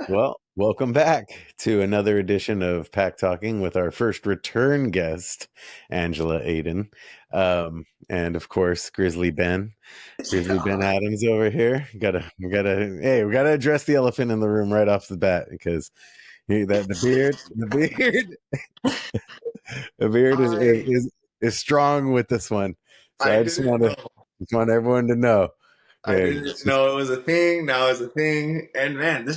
Well, welcome back to another edition of Pack Talking with our first return guest, Angela Adan. And of course, Grizzly Ben Adams over here. We gotta address the elephant in the room right off the bat because the beard is strong with this one. So I I just didn't know. want everyone to know. I Yeah, didn't know it was a thing. Now it's a thing. And man,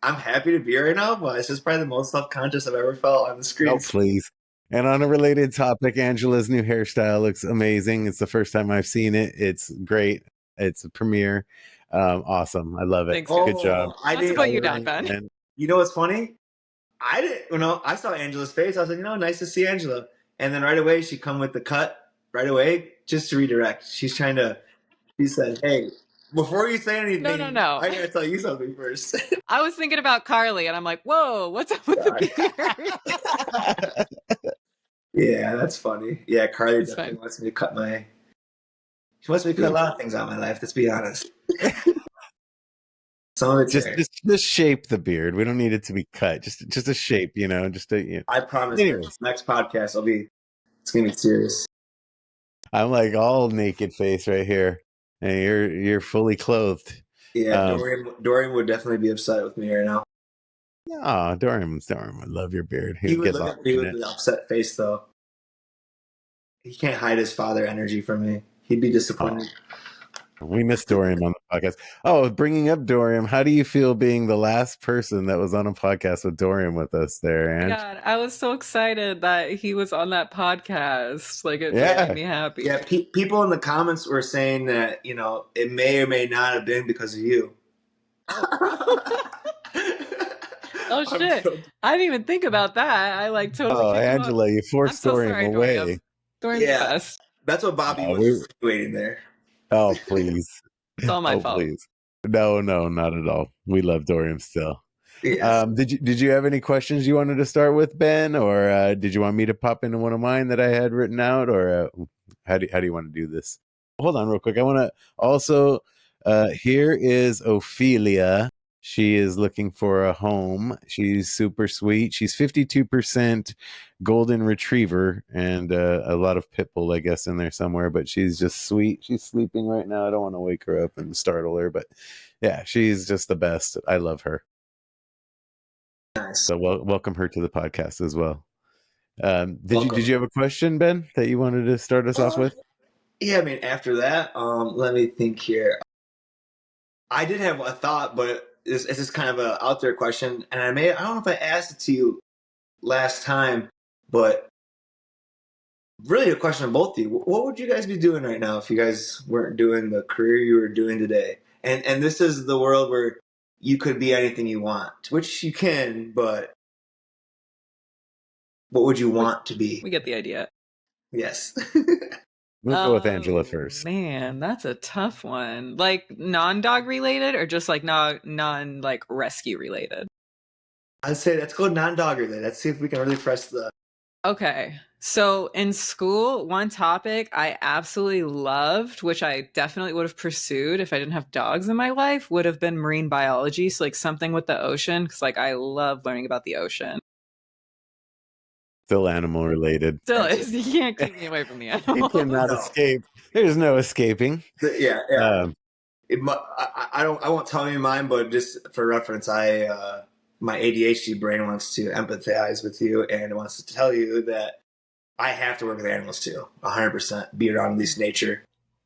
I'm happy to be right now, but it's just probably the most self-conscious I've ever felt on the no, screen. please. And on a related topic, Angela's new hairstyle looks amazing. It's the first time I've seen it. It's great. It's a premiere. Awesome. I love it. Thanks, Good job. I Not to didn't. put you down, Ben. And You know what's funny? I didn't. I saw Angela's face. I was like, nice to see Angela. And then right away, she come with the cut right away just to redirect. She said, "Hey, before you say anything, No. I gotta tell you something first." I was thinking about Carly, and I'm like, whoa, what's up with the beard? Yeah, that's funny. Yeah, Carly It's definitely fine. wants me to cut She wants me to cut a lot of things out of my life. Let's be honest. Some of it's just shape the beard. We don't need it to be cut. Just a shape, I promise. Anyways. Next podcast, it's gonna be serious. I'm like all naked face right here, and you're fully clothed. Yeah, Dorian would definitely be upset with me right now. Oh, Dorian would love your beard. He would look at me with an upset face, though. He can't hide his father energy from me. He'd be disappointed. We miss Dorian on the podcast. Oh, bringing up Dorian, how do you feel being the last person that was on a podcast with Dorian with us there, Ange? God, I was so excited that he was on that podcast. Like, it made me happy. Yeah, people in the comments were saying that, it may or may not have been because of you. Oh, shit. I didn't even think about that. I totally kicked him Angela, you forced Dorian away. Dorian's the best. That's what Bobby was waiting there. Oh, please. It's all my fault. Please. No, not at all. We love Dorian still. Yes. Did you have any questions you wanted to start with, Ben, or did you want me to pop into one of mine that I had written out, or how do you want to do this? Hold on, real quick. I want to also. Here is Ophelia. She is looking for a home. She's super sweet. She's 52% golden retriever and a lot of pit bull, I guess, in there somewhere. But she's just sweet. She's sleeping right now. I don't want to wake her up and startle her, but yeah, she's just the best. I love her. Nice. So welcome her to the podcast as well. Did you have a question, Ben, that you wanted to start us off with? Yeah, I mean, after that, let me think here. I did have a thought, but it's just kind of an out there question, and I don't know if I asked it to you last time, but really a question of both of you. What would you guys be doing right now if you guys weren't doing the career you were doing today? And this is the world where you could be anything you want, which you can, but what would you want to be? We get the idea. Yes. We'll go with Angela first. Man, that's a tough one. Like non-dog related or just like non like rescue related? I'd say let's go non-dog related. Let's see if we can really press the... Okay. So in school, one topic I absolutely loved, which I definitely would have pursued if I didn't have dogs in my life, would have been marine biology. So like something with the ocean, because like I love learning about the ocean. Still animal related. Still is. You can't keep me away from the animal. You cannot escape. There's no escaping. Yeah. I won't tell you mine, but just for reference, my ADHD brain wants to empathize with you and wants to tell you that I have to work with animals too, 100%. Be around at least nature.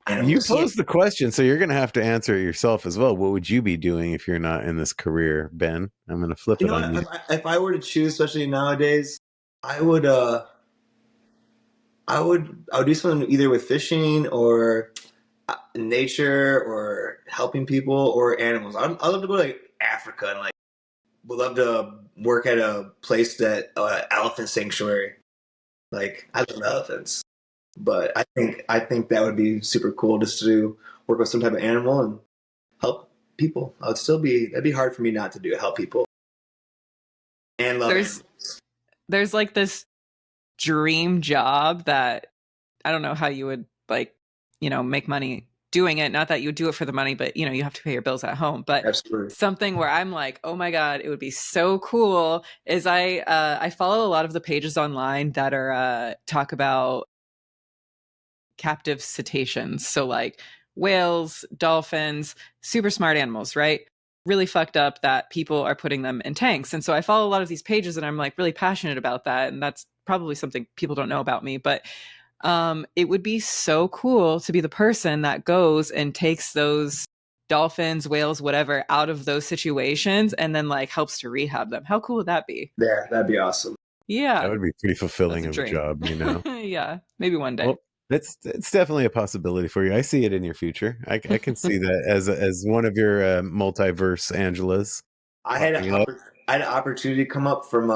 You posed the question, so you're going to have to answer it yourself as well. What would you be doing if you're not in this career, Ben? I'm going to flip it on you. If I were to choose, especially nowadays, I would do something either with fishing or nature or helping people or animals. I'd love to go to like Africa and would love to work at a place that elephant sanctuary. Like I love elephants, but I think that would be super cool just to work with some type of animal and help people. That'd be hard for me not to do it. Help people and love animals. There's like this dream job that I don't know how you would make money doing it. Not that you would do it for the money, but you know, you have to pay your bills at home. But Absolutely. something where I'm like, oh my God, it would be so cool is I follow a lot of the pages online that are talk about captive cetaceans. So like whales, dolphins, super smart animals, right? Really fucked up that people are putting them in tanks. And so I follow a lot of these pages and I'm like really passionate about that. And that's probably something people don't know about me. But it would be so cool to be the person that goes and takes those dolphins, whales, whatever, out of those situations and then like helps to rehab them. How cool would that be? Yeah, that'd be awesome. Yeah, That would be pretty that's fulfilling a of a dream. job, you know. Yeah, maybe one day. Well, it's definitely a possibility for you. I see it in your future. I can see that as one of your multiverse Angelas I had popping up. I had an opportunity come up from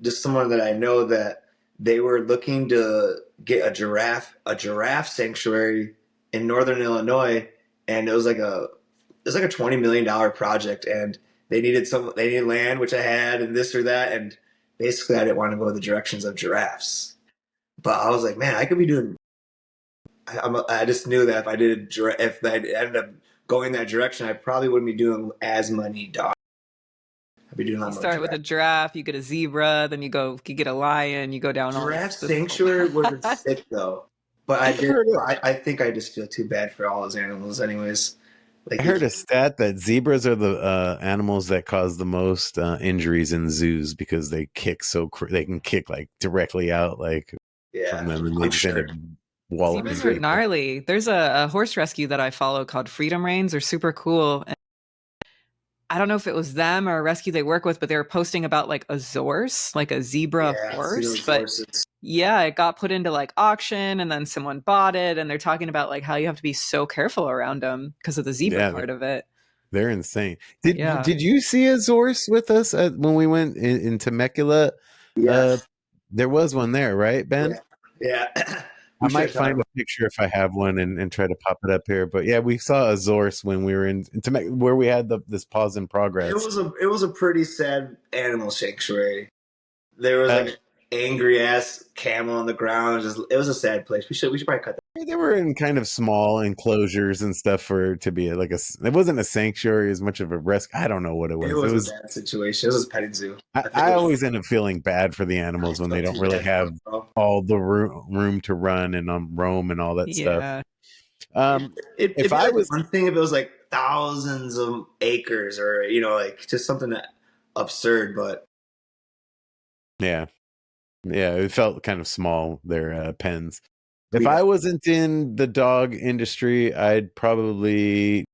just someone that I know that they were looking to get a giraffe sanctuary in northern Illinois, and it was like a $20 million project, and they needed land, which I had, and this or that, and basically I didn't want to go the directions of giraffes, but I was like, man, I could be doing. I just knew that if I ended up going that direction, I probably wouldn't be doing as many dogs. I'd be doing a You lot more start with giraffe. a giraffe, you get a zebra, then you get a lion, you go down all Giraffe this. sanctuary wasn't sick though, but I've heard I think I just feel too bad for all those animals, anyways. I Like heard a stat that zebras are the animals that cause the most injuries in zoos because they kick they can kick like directly out like from yeah, them, and they I'm just end up sure. walloping Zebras are people. gnarly. There's a horse rescue that I follow called Freedom Reins. They're super cool. And I don't know if it was them or a rescue they work with, but they were posting about like a zorse, like a zebra Yeah, I've seen horse. those But horses. yeah, it got put into like auction and then someone bought it. And they're talking about like how you have to be so careful around them because of the zebra Yeah, part of it. they're insane. Yeah. Did you see a Zorse with us when we went in Temecula? Uh, Yes, there was one there, right, Ben? yeah, yeah. I We should might have talked find a about. picture if I have one and try to pop it up here. But yeah, we saw a Zorse when we were in Temecula, where we had this pause in progress. It was a pretty sad animal sanctuary. There was like Uh, an angry ass camel on the ground. Just it was a sad place. We should probably cut they were in kind of small enclosures and stuff for to be like it wasn't a sanctuary as much of a rescue. I don't know what it that. It was. It was a was. bad situation. It was a petting zoo. I always end up feeling bad for the I animals when they felt don't too really bad for have him, bro. all the room to run and roam and all that stuff. Yeah. If It'd be I like was, one thing if it was like thousands of acres or like just something that absurd. But yeah, yeah, it felt kind of small. Their pens. If we I wasn't in the dog industry, I'd probably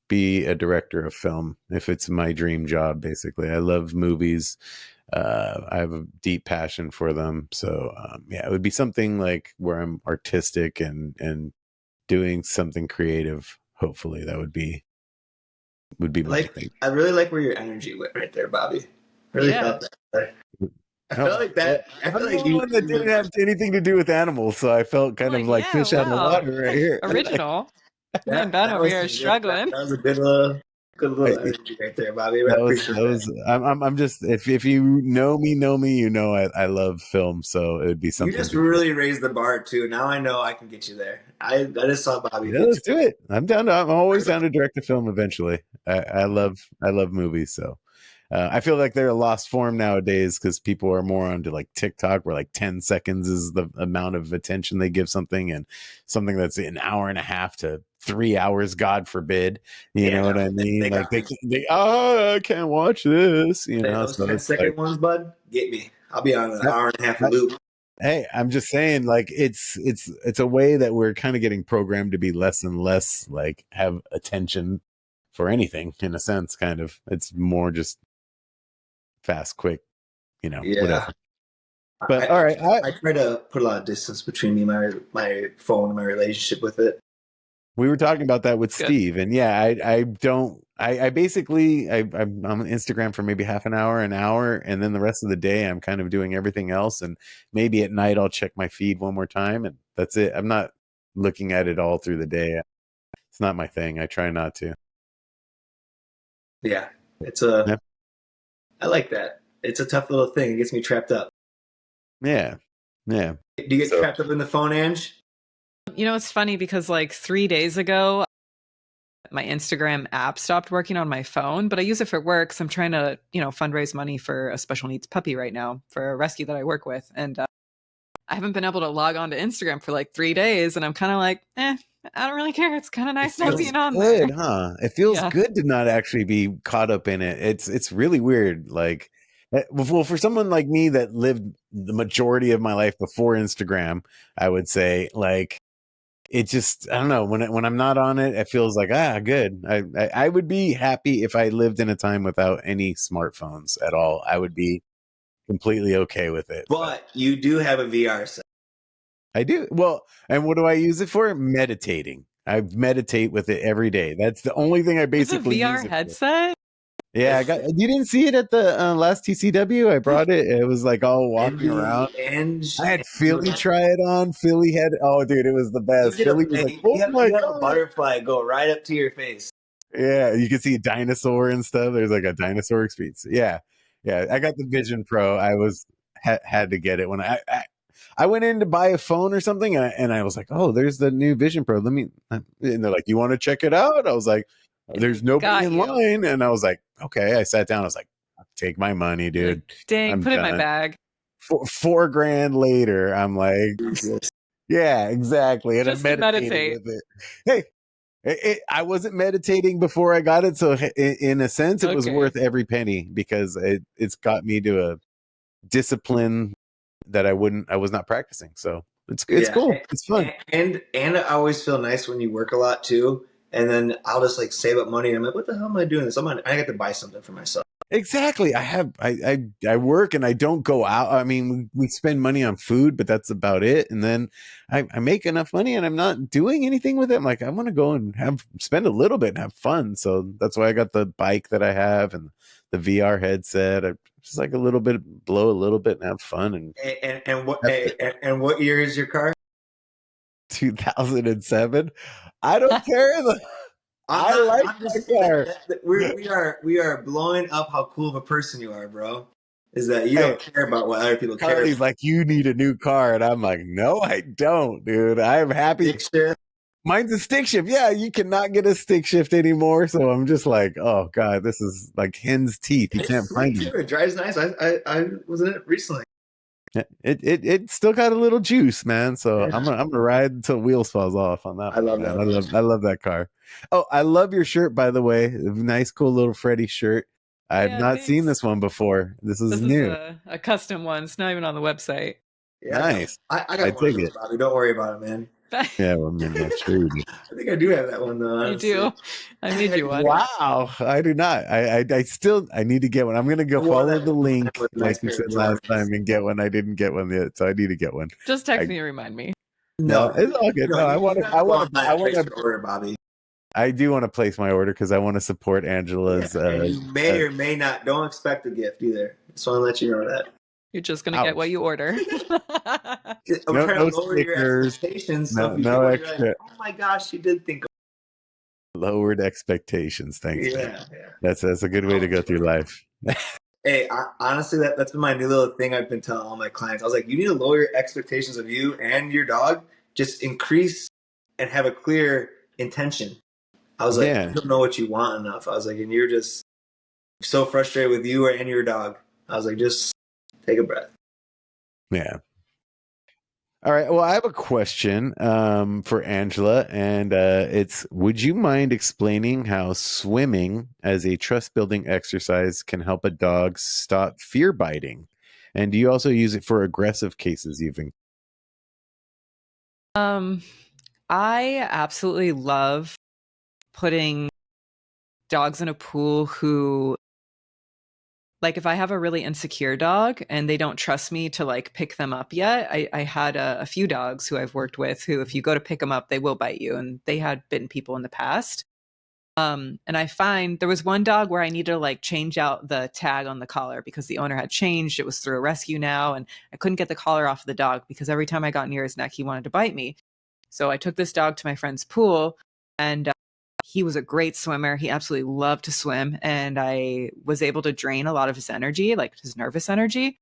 be a director of film if it's my dream job. Basically, I love movies. I have a deep passion for them. So yeah, it would be something like where I'm artistic and doing something creative. Hopefully, that would be my thing. I really like where your energy went right there, Bobby. Really Yeah. felt that. I Oh, felt like well, that. I I'm feel the like only one that didn't have anything to do with animals, so I felt I'm kind of like, like yeah, fish out of wow. water right here. Original. Me and Ben that over was here are some good. struggling. That was a good I, little energy right there, Bobby. I appreciate that that. was. I'm just if you know me, you know I love film, so it would be You something just to do. really raised the bar too. Now I know I can get you there. I just saw Bobby Yeah, get let's you. do it. I'm down. I'm always down to direct a film eventually. I love movies, so I feel like they're a lost form nowadays because people are more onto like TikTok, where like 10 seconds is the amount of attention they give something, and something that's an hour and a half to 3 hours, God forbid. You Yeah, know what no, I mean? they Like got me. I can't watch this. You know, Those so 10 it's like. second ones, bud, get me. I'll be on an Yep. hour and a half loop. Hey, I'm just saying, like it's a way that we're kind of getting programmed to be less and less like have attention for anything in a sense. Kind of, it's more just fast, quick, Yeah. whatever. But all right, I try to put a lot of distance between me and my phone and my relationship with it. we were talking about that with It's good. Steve, and yeah, I don't. I basically I'm on Instagram for maybe half an hour, and then the rest of the day I'm kind of doing everything else, and maybe at night I'll check my feed one more time, and that's it. I'm not looking at it all through the day. It's not my thing. I try not to. Yeah. It's a Yeah. I like that. It's a tough little thing. It gets me trapped up. Yeah. Yeah. Do you get So trapped up in the phone, Ange? It's funny because like 3 days ago, my Instagram app stopped working on my phone, but I use it for work. So I'm trying to, fundraise money for a special needs puppy right now for a rescue that I work with. And I haven't been able to log on to Instagram for like 3 days. And I'm kind of like, I don't really care. It's kind of It nice not feels being on there. good, huh? It feels Yeah. good to not actually be caught up in it. It's really weird. Like, well, for someone like me that lived the majority of my life before Instagram, I would say like it just I don't know when I'm not on it, it feels like good. I would be happy if I lived in a time without any smartphones at all. I would be completely okay with it. But But you do have a VR set. I do. Well, and what do I use it for? Meditating. I meditate with it every day. That's the only thing I With a basically VR use it for. headset? Yeah, I got. You didn't see it at the last TCW. I brought it. It was like all walking around. And I had Philly try it on. Philly had. Oh, dude, it was the you best. get a Philly was like, "Oh my you have a god!" butterfly go right up to your face. Yeah, you can see a dinosaur and stuff. There's like a dinosaur experience. Yeah, yeah. I got the Vision Pro. I was had to get it when I went in to buy a phone or something, and I was like, "Oh, there's the new Vision Pro. Let me." And they're like, "You want to check it out?" I was like, "There's nobody Got in you. line," and I was like, "Okay." I sat down. I was like, "Take my money, dude. Like, dang, I'm put it in my done." bag. Four grand later, I'm like, Jesus. "Yeah, exactly," and I'm Just to meditating meditate. with it. Hey, I wasn't meditating before I got it, so in a sense, it was Okay. worth every penny because it's got me to a discipline that I was not practicing. So it's Yeah, cool. It's fun. and I always feel nice when you work a lot too. And then I'll just like save up money. And I'm like, what the hell am I doing this? I get to buy something for myself. Exactly. I work and I don't go out. I mean, we spend money on food, but that's about it. And then I make enough money and I'm not doing anything with it. I'm like, I want to go and spend a little bit and have fun. So that's why I got the bike that I have and the VR headset. I just like a little bit, blow a little bit and have fun. And that's it. And what year is your car? 2007. I don't care. I like I'm my just car. we are blowing up how cool of a person you are, bro. Is that you Hey, don't care about what other people care Carly's about. like, you need a new car. And I'm like, no, I don't, dude. I'm happy. Stick shift. Mine's a stick shift. Yeah, you cannot get a stick shift anymore. So I'm just like, oh God, this is like hen's teeth. You It's can't find sweet them. too. It drives nice. I was in it recently. It still got a little juice, man. So I'm gonna ride until wheels falls off on that I one, love man. that. I love that car. Oh, I love your shirt, by the way. Nice, cool little Freddy shirt. I Oh, have yeah, not seen thanks. this one before. This is This is new. a custom one. It's not even on the website. Yeah, Nice. I I got one of dig those, it. Bobby. Don't worry about it, man. Yeah, well, I mean, I'm sure you do. I think I do have that one though, You honestly. do. I made you one. Wow, I do not. I still I need to get one. I'm gonna go I wore follow that the one time link with a like nice you pair said of last Jordans. time and get one. I didn't get one yet, so I need to get one. Just text I me to remind me. no, No, it's all good. No, I you want to. gotta I go want to. online I and want place to. your order, Bobby. I do want to place my order because I want to support Yeah, Angela's. and you may or may not. Don't expect a gift either. Just want to let you know that. You're just gonna get what Ouch! you order. I'm No, trying no to lower your stickers. expectations, so No, if you get no one, you're like, extra. oh my gosh, you did think of Lowered expectations. Thanks, it. Ben. Yeah. That's a good way to go through life. Hey, honestly, that's been my new little thing I've been telling all my clients. I was like, you need to lower your expectations of you and your dog. Just increase and have a clear intention. I was like, Yeah, you don't know what you want enough. I was like, and you're just so frustrated with you and your dog. I was like, just take a breath. yeah. All right. Well, I have a question for Angela, and it's: would you mind explaining how swimming as a trust building exercise can help a dog stop fear biting? And do you also use it for aggressive cases, even? um, I absolutely love putting dogs in a pool who, like, if I have a really insecure dog and they don't trust me to like pick them up yet, I had a few dogs who I've worked with who, if you go to pick them up, they will bite you, and they had bitten people in the past. And I find there was one dog where I needed to like change out the tag on the collar because the owner had changed. It was through a rescue now, and I couldn't get the collar off of the dog because every time I got near his neck, he wanted to bite me. So I took this dog to my friend's pool, and he was a great swimmer. He absolutely loved to swim, and I was able to drain a lot of his energy, like his nervous energy.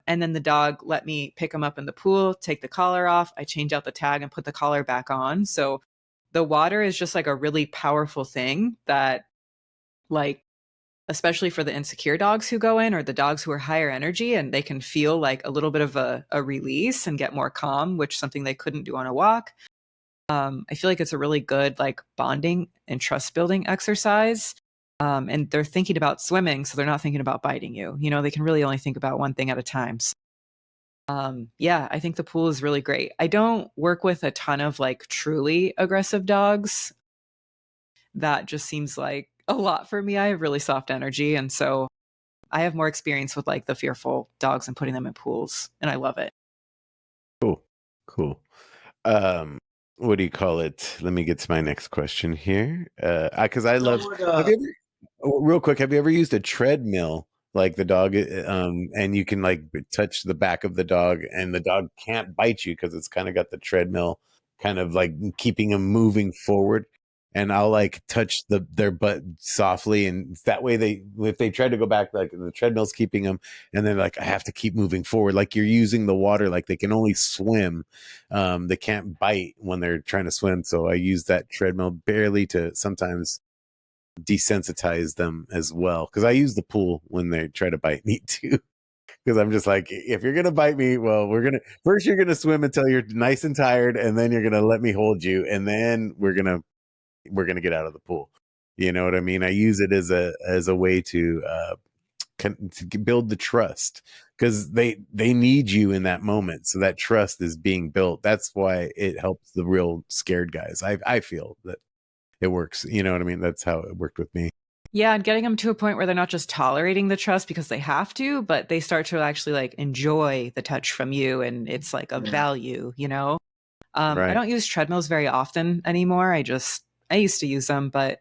And then the dog let me pick him up in the pool, take the collar off. I change out the tag and put the collar back on. So the water is just like a really powerful thing that, like, especially for the insecure dogs who go in or the dogs who are higher energy, and they can feel like a little bit of a release and get more calm, which is something they couldn't do on a walk. I feel like it's a really good like bonding and trust building exercise. And they're thinking about swimming, so they're not thinking about biting you. You know, they can really only think about one thing at a time. So, yeah, I think the pool is really great. I don't work with a ton of like truly aggressive dogs. That just seems like a lot for me. I have really soft energy. And so I have more experience with like the fearful dogs and putting them in pools, and I love it. Cool. Cool. What do you call it? Let me get to my next question here. Because I love. Have you ever, real quick, have you ever used a treadmill like the dog, and you can like touch the back of the dog, and the dog can't bite you because it's kind of got the treadmill kind of like keeping them moving forward. And I'll like touch their butt softly, and that way if they try to go back, like the treadmill's keeping them, and then like I have to keep moving forward. Like you're using the water, like they can only swim, they can't bite when they're trying to swim. So I use that treadmill barely to sometimes desensitize them as well, because I use the pool when they try to bite me too. Because I'm just like, if you're gonna bite me, well, you're gonna swim until you're nice and tired, and then you're gonna let me hold you, and then we're gonna get out of the pool. You know what I mean? I use it as a way to build the trust, because they need you in that moment. So that trust is being built. That's why it helps the real scared guys. I feel that it works. You know what I mean? That's how it worked with me. Yeah, and getting them to a point where they're not just tolerating the trust because they have to, but they start to actually like enjoy the touch from you, and it's like a value, you know? I Right. don't use treadmills very often anymore. I used to use them, but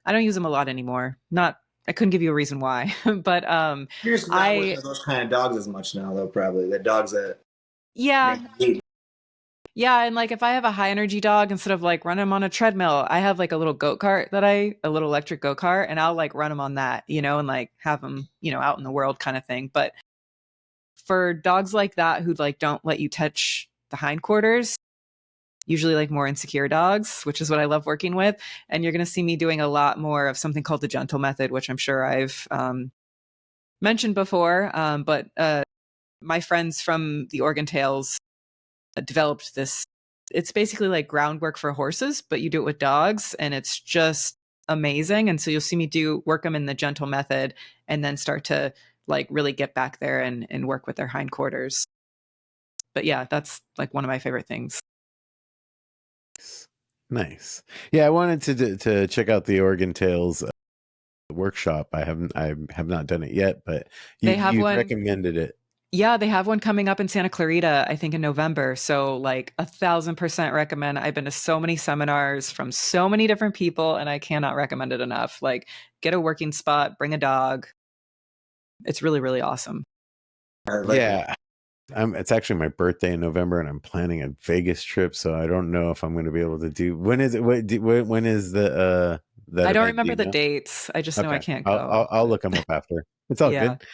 I don't use them a lot anymore. Not I couldn't give you a reason why, but You're just not working I with those kind of dogs as much now, though. Probably the dogs that yeah, make you eat. yeah, and like if I have a high energy dog, instead of like run him on a treadmill, I have like a little go-kart a little electric go-kart, and I'll like run him on that, you know, and like have him, you know, out in the world kind of thing. But for dogs like that who like don't let you touch the hindquarters, usually like more insecure dogs, which is what I love working with. And you're going to see me doing a lot more of something called the gentle method, which I'm sure I've mentioned before. But my friends from the Oregon Tails developed this. It's basically like groundwork for horses, but you do it with dogs, and it's just amazing. And so you'll see me work them in the gentle method, and then start to like really get back there and work with their hindquarters. But yeah, that's like one of my favorite things. Nice. Yeah, I wanted to check out the Oregon Tales workshop. I have not done it yet, but They have you one. recommended it. Yeah, they have one coming up in Santa Clarita, I think in November. So like 1,000% recommend. I've been to so many seminars from so many different people, and I cannot recommend it enough. Like, get a working spot, bring a dog. It's really, really awesome. Yeah. It's actually my birthday in November, and I'm planning a Vegas trip, so I don't know if I'm going to be able to do. When is it? When is the that I don't event? Do remember you the know? dates. I just know I Okay, can't I'll go. I'll But look them up after. It's all yeah. good.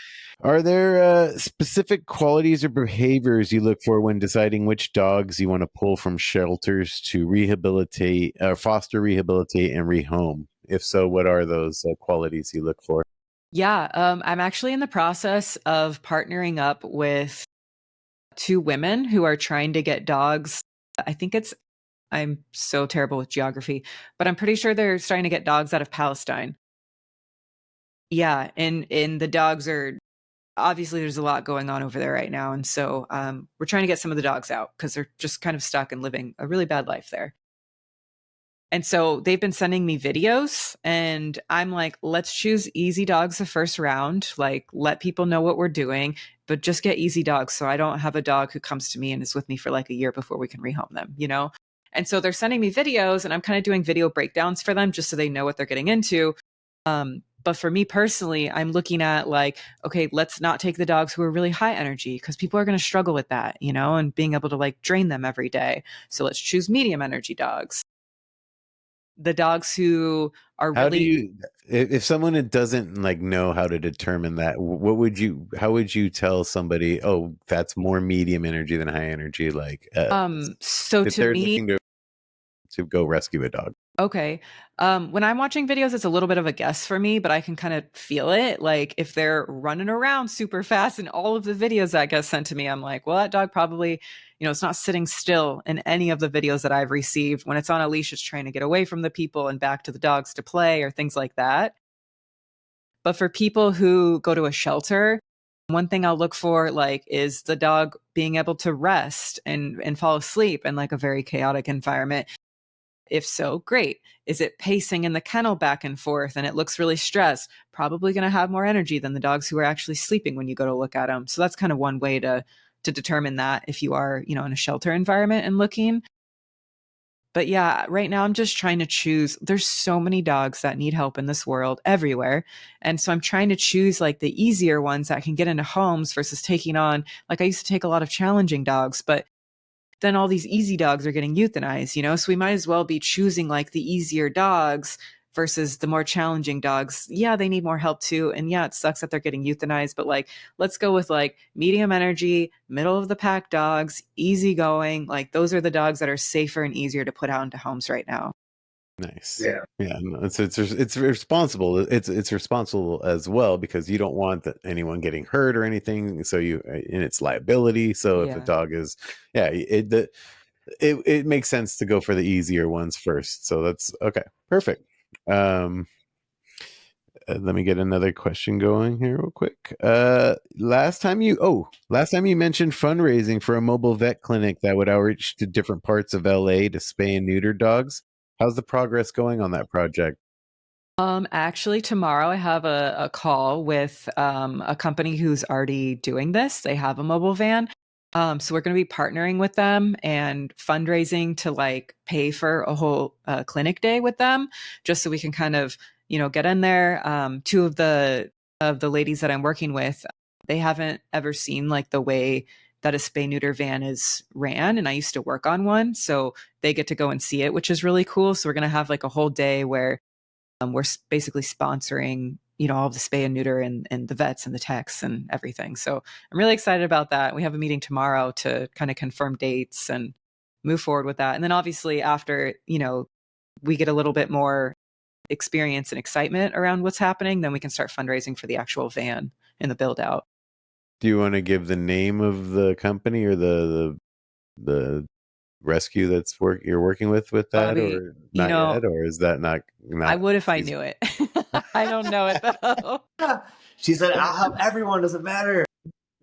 Are there specific qualities or behaviors you look for when deciding which dogs you want to pull from shelters to rehabilitate, foster, rehabilitate, and rehome? If so, what are those qualities you look for? Yeah. I'm actually in the process of partnering up with two women who are trying to get dogs. I think I'm so terrible with geography, but I'm pretty sure they're starting to get dogs out of Palestine. Yeah, and the dogs are obviously there's a lot going on over there right now, and so we're trying to get some of the dogs out because they're just kind of stuck and living a really bad life there. And so they've been sending me videos, and I'm like, let's choose easy dogs the first round. Like, let people know what we're doing, but just get easy dogs so I don't have a dog who comes to me and is with me for like a year before we can rehome them, you know? And so they're sending me videos, and I'm kind of doing video breakdowns for them just so they know what they're getting into. But for me personally, I'm looking at like, okay, let's not take the dogs who are really high energy because people are going to struggle with that, you know, and being able to like drain them every day. So let's choose medium energy dogs. the dogs who are How do really you, if someone that doesn't like know how to determine that, how would you tell somebody, oh, that's more medium energy than high energy? Like, so if to they're me, looking to go rescue a dog. okay. When I'm watching videos, it's a little bit of a guess for me, but I can kind of feel it. Like if they're running around super fast in all of the videos that get sent to me, I'm like, well, that dog probably, it's not sitting still in any of the videos that I've received. When it's on a leash, it's trying to get away from the people and back to the dogs to play or things like that. But for people who go to a shelter, one thing I'll look for like is the dog being able to rest and fall asleep in like a very chaotic environment. If so, great. Is it pacing in the kennel back and forth and it looks really stressed? Probably going to have more energy than the dogs who are actually sleeping when you go to look at them. So that's kind of one way to determine that if you are, in a shelter environment and looking. But yeah, right now I'm just trying to choose. There's so many dogs that need help in this world everywhere. And so I'm trying to choose like the easier ones that can get into homes versus taking on, like I used to take a lot of challenging dogs, but then all these easy dogs are getting euthanized, So we might as well be choosing like the easier dogs versus the more challenging dogs. Yeah, they need more help too. And yeah, it sucks that they're getting euthanized, but like, let's go with like medium energy, middle of the pack dogs, easy going. Like, those are the dogs that are safer and easier to put out into homes right now. Nice. Yeah. Yeah. No, it's responsible. It's responsible as well because you don't want anyone getting hurt or anything. So and it's liability. So if a Yeah. dog is, yeah, it makes sense to go for the easier ones first. So that's okay. Perfect. Let me get another question going here real quick. Last time you mentioned fundraising for a mobile vet clinic that would outreach to different parts of LA to spay and neuter dogs. How's the progress going on that project? Actually, tomorrow I have a call with a company who's already doing this. They have a mobile van. So we're going to be partnering with them and fundraising to like pay for a whole clinic day with them, just so we can kind of, get in there. Two of the ladies that I'm working with, they haven't ever seen like the way that a spay neuter van is ran, and I used to work on one, so they get to go and see it, which is really cool. So we're going to have like a whole day where we're basically sponsoring, all of the spay and neuter and the vets and the techs and everything. So I'm really excited about that. We have a meeting tomorrow to kind of confirm dates and move forward with that. And then obviously after, we get a little bit more experience and excitement around what's happening, then we can start fundraising for the actual van and the build out. Do you want to give the name of the company or the rescue you're working with that, Bobby, or not yet, or is that I not would if I feasible? knew it. I don't know it though. She said, "I'll help everyone. Doesn't matter."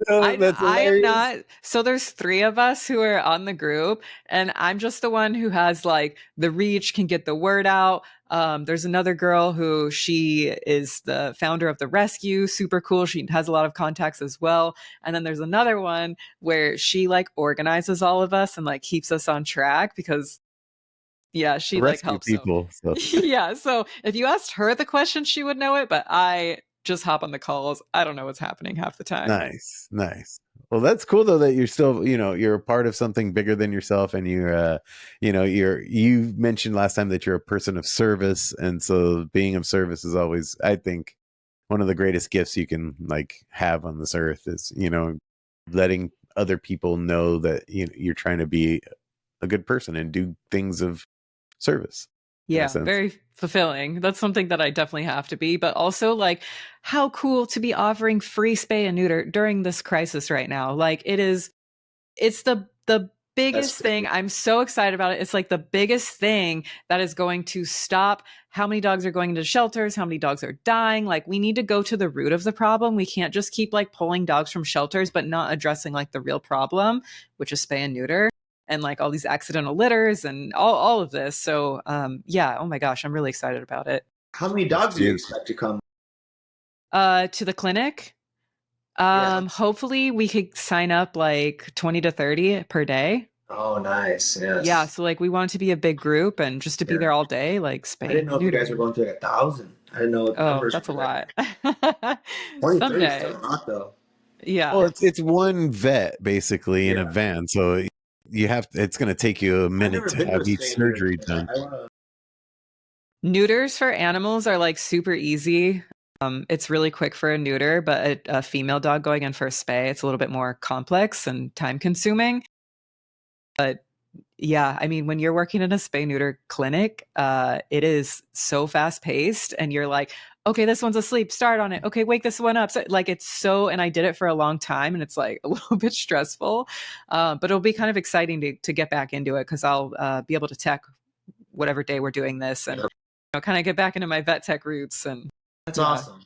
Oh, that's I am hilarious. not. So there's three of us who are on the group, and I'm just the one who has like the reach, can get the word out. There's another girl who she is the founder of the rescue, super cool. She has a lot of contacts as well. And then there's another one where she like organizes all of us and like keeps us on track because yeah, she like Rescue helps. So people. So yeah, so if you asked her the question, she would know it, but I just hop on the calls. I don't know what's happening half the time. nice, nice. Well, that's cool though that you're still, you're a part of something bigger than yourself, and you mentioned last time that you're a person of service, and so being of service is always, I think, one of the greatest gifts you can like have on this earth is, letting other people know that you're trying to be a good person and do things of service in a Yeah, sense. very fulfilling. That's something that I definitely have to be, but also like how cool to be offering free spay and neuter during this crisis right now. Like it's the That's biggest thing. crazy. I'm so excited about it. It's like the biggest thing that is going to stop how many dogs are going into shelters, how many dogs are dying. Like we need to go to the root of the problem. We can't just keep like pulling dogs from shelters but not addressing like the real problem, which is spay and neuter and like all these accidental litters and all of this. So yeah, oh my gosh, I'm really excited about it. How many That's dogs do you beautiful. expect to come? To the clinic. Yeah. Hopefully we could sign up like 20 to 30 per day. Oh, nice. Yeah, Yes. so like we want it to be a big group and just to be Yeah. there all day, like I spay didn't know if you guys neuter. were going to like 1,000. I didn't know what the Oh, numbers that's a were there. lot. 20, 30 is still Someday. a lot, though. Yeah. Well, it's one vet basically in a Yeah. van, so it's going to take you a I've minute never to been to have a each spay and neuter surgery clinic. done. I want to. Neuters for animals are like super easy. It's really quick for a neuter, but a female dog going in for a spay, it's a little bit more complex and time consuming. But yeah, I mean, when you're working in a spay neuter clinic, it is so fast paced, and you're like, okay, this one's asleep, start on it. Okay, wake this one up. So, like, it's so, and I did it for a long time, and it's like a little bit stressful, but it'll be kind of exciting to get back into it because I'll be able to tech whatever day we're doing this, and kind of get back into my vet tech roots. And That's yeah, awesome.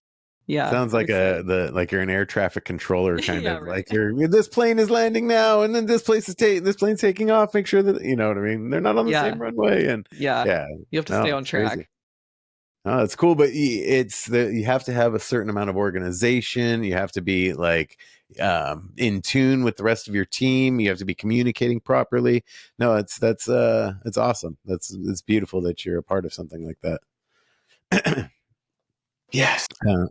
yeah, Sounds I'm like excited. like you're an air traffic controller kind Yeah, of right. like this plane is landing now, and then this plane's taking off. Make sure that you know what I mean. They're not on the Yeah, same runway, and yeah. yeah, You have to stay no, on it's crazy. track. No, it's cool, but you have to have a certain amount of organization. You have to be like in tune with the rest of your team. You have to be communicating properly. No, it's awesome. It's beautiful that you're a part of something like that. Yes. On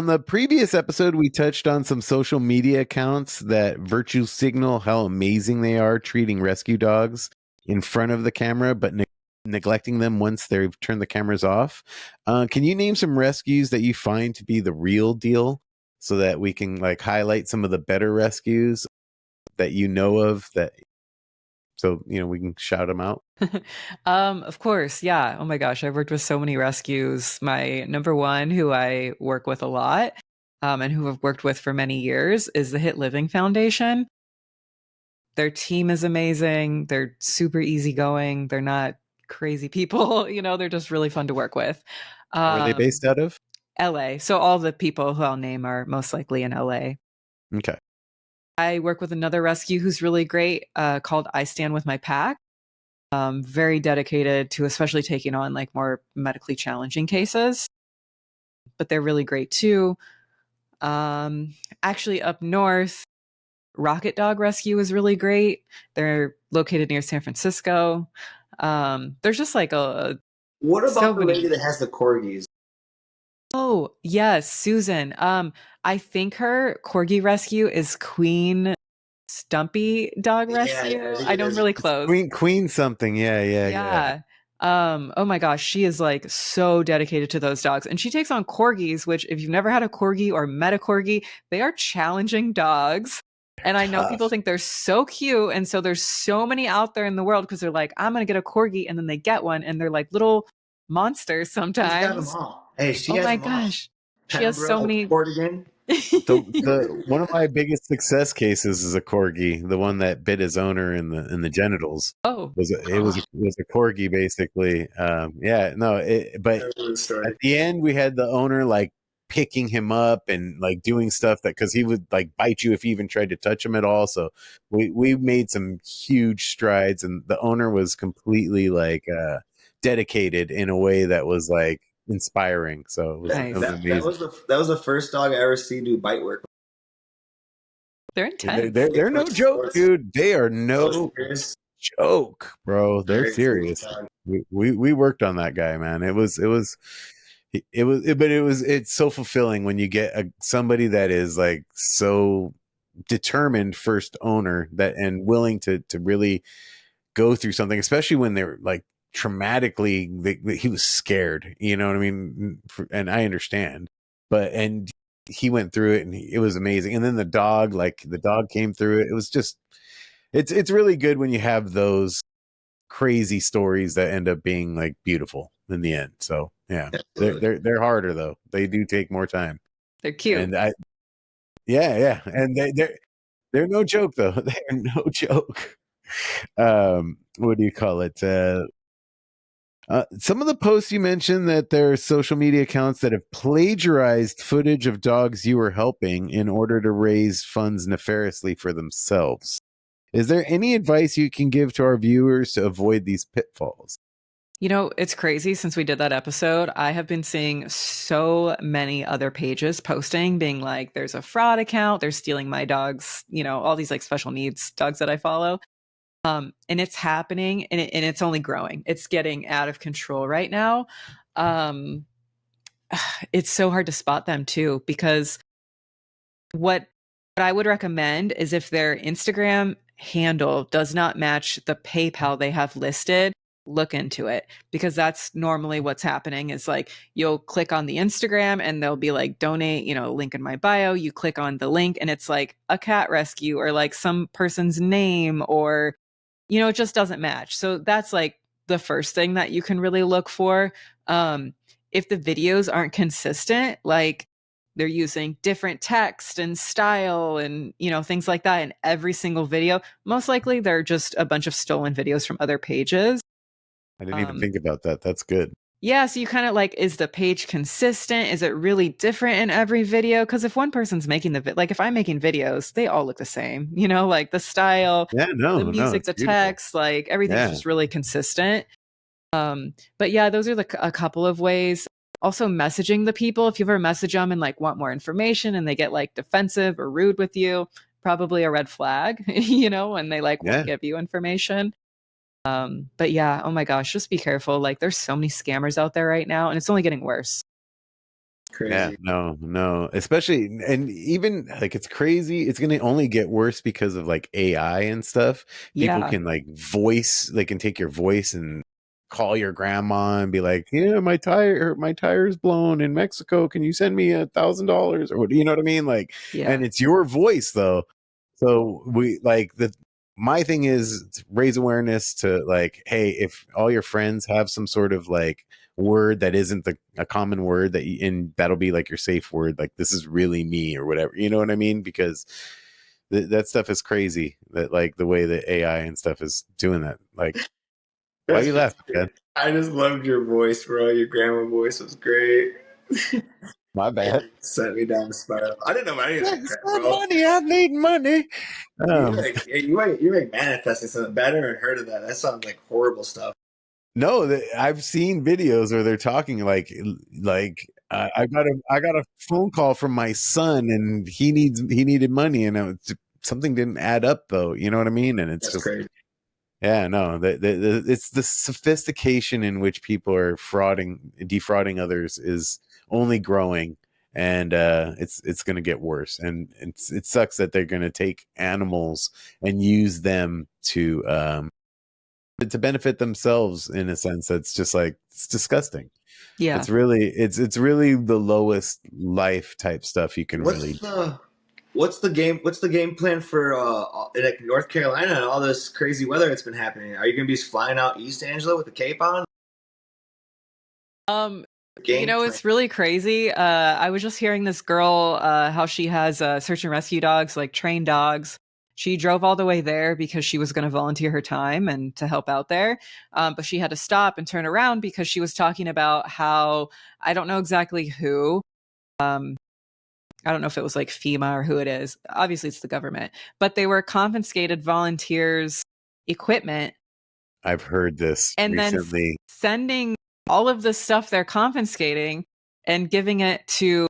the previous episode, we touched on some social media accounts that virtue signal how amazing they are treating rescue dogs in front of the camera, but neglecting them once they've turned the cameras off. Can you name some rescues that you find to be the real deal so that we can like highlight some of the better rescues that you know of that so you know we can shout them out? Of course, yeah. Oh my gosh, I've worked with so many rescues. My number one, who I work with a lot, and who I've worked with for many years, is the Hit Living Foundation. Their team is amazing. They're super easygoing. They're not crazy people. They're just really fun to work with. Where are they based out of? LA. So all the people who I'll name are most likely in LA. Okay. I work with another rescue who's really great, called I Stand With My Pack. Very dedicated to especially taking on like more medically challenging cases, but they're really great too. Actually, up north, Rocket Dog Rescue is really great. They're located near San Francisco. There's just like What so about the lady many. that has the corgis? Oh yes, Susan. I think her corgi rescue is Queen Stumpy Dog Yeah, I Rescue. think I it know I'm is. really It's close. Queen something. Yeah. Yeah. Oh my gosh, she is like so dedicated to those dogs. And she takes on corgis, which if you've never had a corgi or met a corgi, they are challenging dogs. And I know people Tough. think they're so cute. And so there's so many out there in the world because they're like, I'm gonna get a corgi, and then they get one and they're like little monsters She's got them sometimes. all. Hey, she Oh has my them all. gosh. She has so Pembroke, many. Portigan. The one of my biggest success cases is a corgi, the one that bit his owner in the genitals. Oh, Was a corgi basically. Yeah, no, I but remember the at story. the end we had the owner like picking him up and like doing stuff that because he would like bite you if you even tried to touch him at all. So we made some huge strides, and the owner was completely like dedicated in a way that was like inspiring. So it was nice. amazing. That was the first dog I ever seen do bite work. They're They're intense. It they're no was joke, dude. They are so no serious. joke, bro. They're Very serious serious. dog. We worked on that guy, man. It's so fulfilling when you get somebody that is like so determined first owner that and willing to really go through something, especially when they're like traumatically. He was scared, you know what I mean? And I understand, but and he went through it, and it was amazing. And then the dog came through it. It was just it's really good when you have those crazy stories that end up being like beautiful in the end. So yeah, Absolutely. they're harder though. They do take more time, They're cute. and I and they're no joke though. They're no joke. What do you call it? Some of the posts you mentioned that there are social media accounts that have plagiarized footage of dogs you were helping in order to raise funds nefariously for themselves. Is there any advice you can give to our viewers to avoid these pitfalls? It's crazy. Since we did that episode, I have been seeing so many other pages posting, being like, there's a fraud account, they're stealing my dogs, all these like special needs dogs that I follow. And it's happening, and it's only growing. It's getting out of control right now. Um, it's so hard to spot them too, because what I would recommend is if their Instagram handle does not match the PayPal they have listed, look into it, because that's normally what's happening is like you'll click on the Instagram and they'll be like donate, link in my bio. You click on the link and it's like a cat rescue or like some person's name, or it just doesn't match. So that's like the first thing that you can really look for. If the videos aren't consistent, like they're using different text and style and things like that in every single video, most likely they're just a bunch of stolen videos from other pages. I didn't even think about that. That's good. Yeah, so you kind of like, is the page consistent? Is it really different in every video? Because if one person's making like if I'm making videos, they all look the same, like the style, Yeah, the no, music, it's the beautiful. text, like everything's Yeah. just really consistent. But yeah, those are a couple of ways. Also messaging the people, if you ever message them and like want more information and they get like defensive or rude with you, probably a red flag, and they like won't Yeah. give you information. But yeah, oh my gosh, just be careful. Like there's so many scammers out there right now and it's only getting worse. Yeah, Crazy. no, especially, and even like it's crazy. It's going to only get worse because of like AI and stuff. People Yeah. can like they can take your voice and call your grandma and be like, yeah, my tire's blown in Mexico. Can you send me $1,000 or what? You know what I mean? Like, Yeah. and it's your voice though. So we like my thing is to raise awareness to like, hey, if all your friends have some sort of like word that isn't a common word and that'll be like your safe word, like this is really me or whatever, you know what I mean? Because that stuff is crazy, that like the way that AI and stuff is doing that. Like, why are That's you just, laughing, Ken? I just loved your voice, bro. Your grandma voice was great. My bad. Sent me down the spiral. I didn't know about any of that crap, bro. Money, I need money. You like manifesting something bad. I never heard of that. That sounds like horrible stuff. No, I've seen videos where they're talking like I got a phone call from my son and he needed money and something didn't add up though. You know what I mean? And it's That's just crazy. yeah, no, it's the sophistication in which people are defrauding others is only growing, and it's going to get worse. And it sucks that they're going to take animals and use them to benefit themselves in a sense that's just like it's disgusting. Yeah. It's really the lowest life type stuff you can really. What's the game plan for like North Carolina and all this crazy weather that's been happening? Are you gonna be flying out east, Angela, with the cape on? Game plan. It's really crazy. I was just hearing this girl, how she has search and rescue dogs, like trained dogs. She drove all the way there because she was going to volunteer her time and to help out there. But she had to stop and turn around because she was talking about how, I don't know exactly who. I don't know if it was like FEMA or who it is. Obviously, it's the government, but they were confiscated volunteers' equipment I've heard this and then recently. sending all of the stuff they're confiscating and giving it to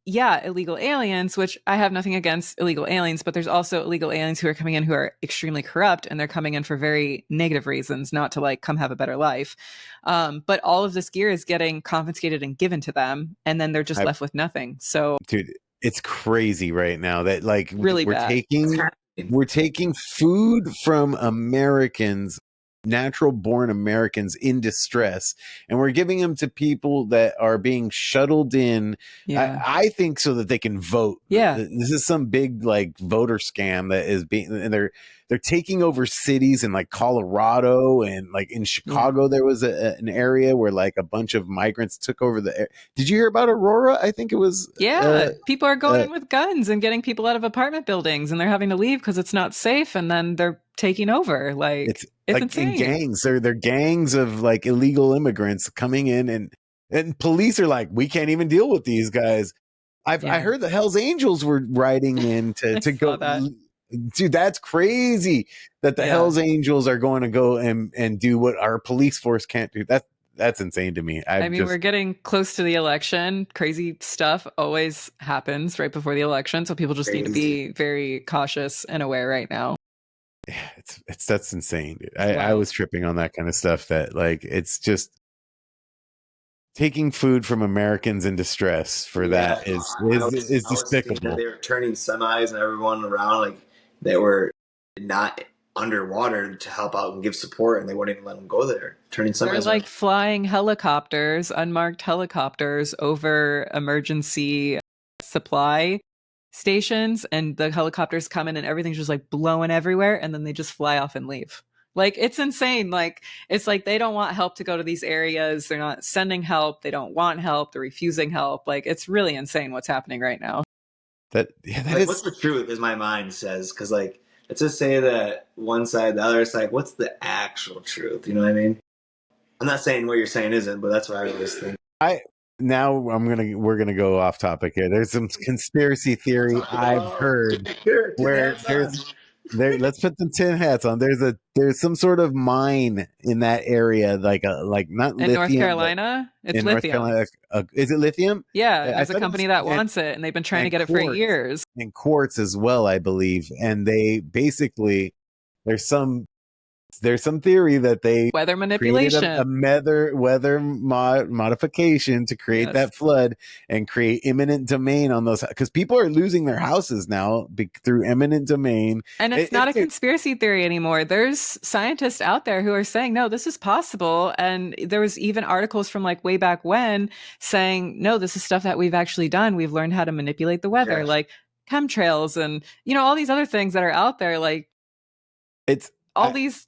illegal aliens, which I have nothing against illegal aliens, but there's also illegal aliens who are coming in who are extremely corrupt and they're coming in for very negative reasons, not to like come have a better life. But all of this gear is getting confiscated and given to them, and then they're just left with nothing. So, Dude, it's crazy right now that like really bad. we're taking food from Americans, natural born Americans in distress, and we're giving them to people that are being shuttled in. Yeah. I think so that they can vote. Yeah. This is some big like voter scam that is being, and they're taking over cities in like Colorado and like in Chicago. There was an area where like a bunch of migrants took over the. Did you hear about Aurora? I think it was. Yeah, people are going in with guns and getting people out of apartment buildings, and they're having to leave because it's not safe, and then they're taking over. Like it's like insane. In gangs. They're gangs of like illegal immigrants coming in, and police are like, we can't even deal with these guys. I heard the Hells Angels were riding in to go. Dude, that's crazy that the Hells Angels are going to go and do what our police force can't do. That's insane to me. I mean, we're getting close to the election. Crazy stuff always happens right before the election, so people just need to be very cautious and aware right now. Yeah, that's insane. I was tripping on that kind of stuff. That like it's just taking food from Americans in distress for that is despicable. They were turning semis and everyone around like they were not underwater to help out and give support, and they wouldn't even let them go there, turning They're sunrise like around. flying helicopters, unmarked helicopters over emergency supply stations, and the helicopters come in and everything's just like blowing everywhere, and then they just fly off and leave. Like, it's insane. Like, it's like they don't want help to go to these areas. They're not sending help. They don't want help. They're refusing help. Like, it's really insane what's happening right now. That Like, is what's the truth? Is my mind says, because like let's just say that one side, the other side. What's the actual truth? You know what I mean? I'm not saying what you're saying isn't, but that's what I always think. we're gonna go off topic here. There's some conspiracy theory I've heard Sure, where let's put the tin hats on. There's some sort of mine in that area, like not In North lithium, but Carolina, it's in North lithium. Carolina. Is it lithium? Yeah, I there's a thought it was company that wants it, and they've been trying to and get it for quartz years. and quartz as well, I believe. And they basically there's some theory that they Weather created a manipulation. weather modification to create Yes. that flood and create eminent domain on those, because people are losing their houses now through eminent domain. And it's not a conspiracy theory anymore. There's scientists out there who are saying, no, this is possible. And there was even articles from like way back when saying, no, this is stuff that we've actually done. We've learned how to manipulate the weather, like chemtrails and, all these other things that are out there, like It's all these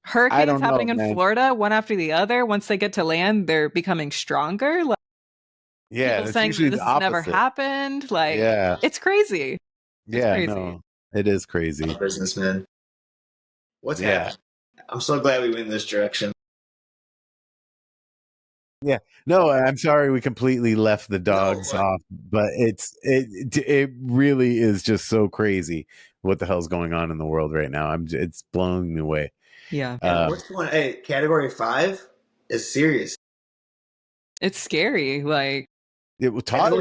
I hurricanes don't know, happening in man. Florida, one after the other. Once they get to land, they're becoming stronger. Like, Yeah, people that's saying that usually this the has never opposite. happened. Like, Yeah, it's crazy. It's yeah, crazy. no, it is crazy. Businessman. What's Yeah. happening? I'm so glad we went in this direction. Yeah, no, I'm sorry we completely left the dogs off, but it really is just so crazy what the hell's going on in the world right now. It's blowing me away. Yeah. What's going? Hey, Category 5 is serious. It's scary. Like, Todd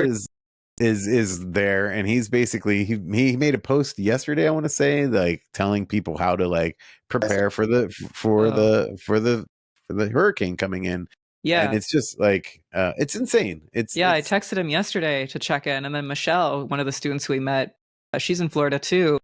is there, and he's basically he made a post yesterday, I want to say, like telling people how to like prepare for the hurricane coming in. yeah. And it's just like it's insane. I texted him yesterday to check in, and then Michelle, one of the students who we met, she's in Florida too.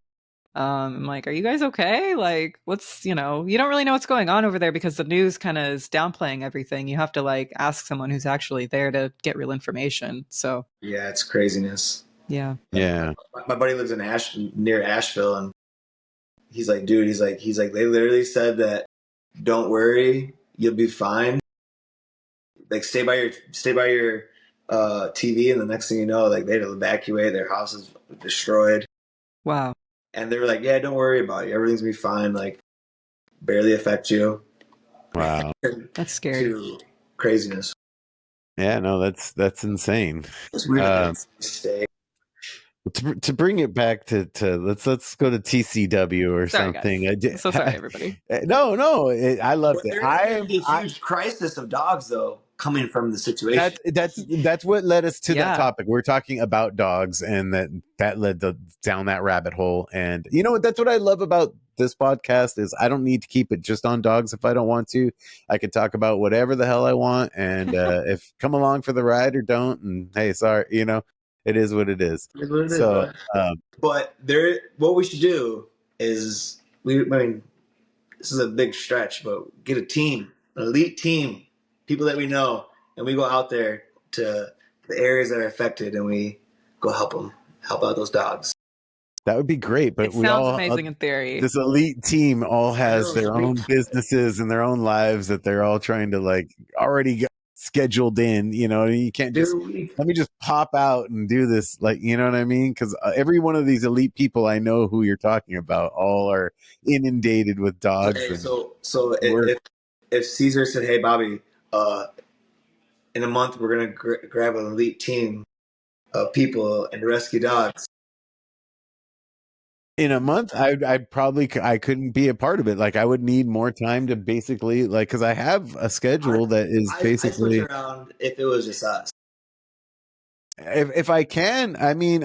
I'm like, are you guys okay? Like, what's, you don't really know what's going on over there because the news kind of is downplaying everything. You have to like ask someone who's actually there to get real information. So yeah, it's craziness. Yeah. My buddy lives in near Asheville, and he's like, dude, he's like, they literally said that, don't worry, you'll be fine. Like, stay by your TV, and the next thing you know, like, they had to evacuate. Their house is destroyed. Wow. And they were like, yeah, don't worry about it. Everything's gonna be fine. Like, barely affect you. Wow. That's scary. To craziness. Yeah, no, that's insane. Stay. To bring it back to let's go to TCW or Sorry, something. Guys. So sorry, everybody. No, I loved it. There's a huge crisis of dogs, though, coming from the situation. That's what led us to that topic. We're talking about dogs, and that led down that rabbit hole. And you know what? That's what I love about this podcast is I don't need to keep it just on dogs if I don't want to. I can talk about whatever the hell I want, and if come along for the ride or don't. And hey, sorry, it is what it is. So, but what we should do is this is a big stretch, but get a team, an elite team, people that we know, and we go out there to the areas that are affected, and we go help out those dogs. That would be great, but it sounds amazing in theory. This elite team all has their own businesses and their own lives that they're all trying to like already get scheduled in. You can't just let me just pop out and do this, like, you know what I mean? Because every one of these elite people I know who you're talking about all are inundated with dogs. Okay, so if Caesar said, "Hey, Bobby, in a month we're gonna grab an elite team of people and rescue dogs." In a month, I couldn't be a part of it. Like, I would need more time to basically, like, because I have a schedule that is basically. I switch around if it was just us. If I can, I mean,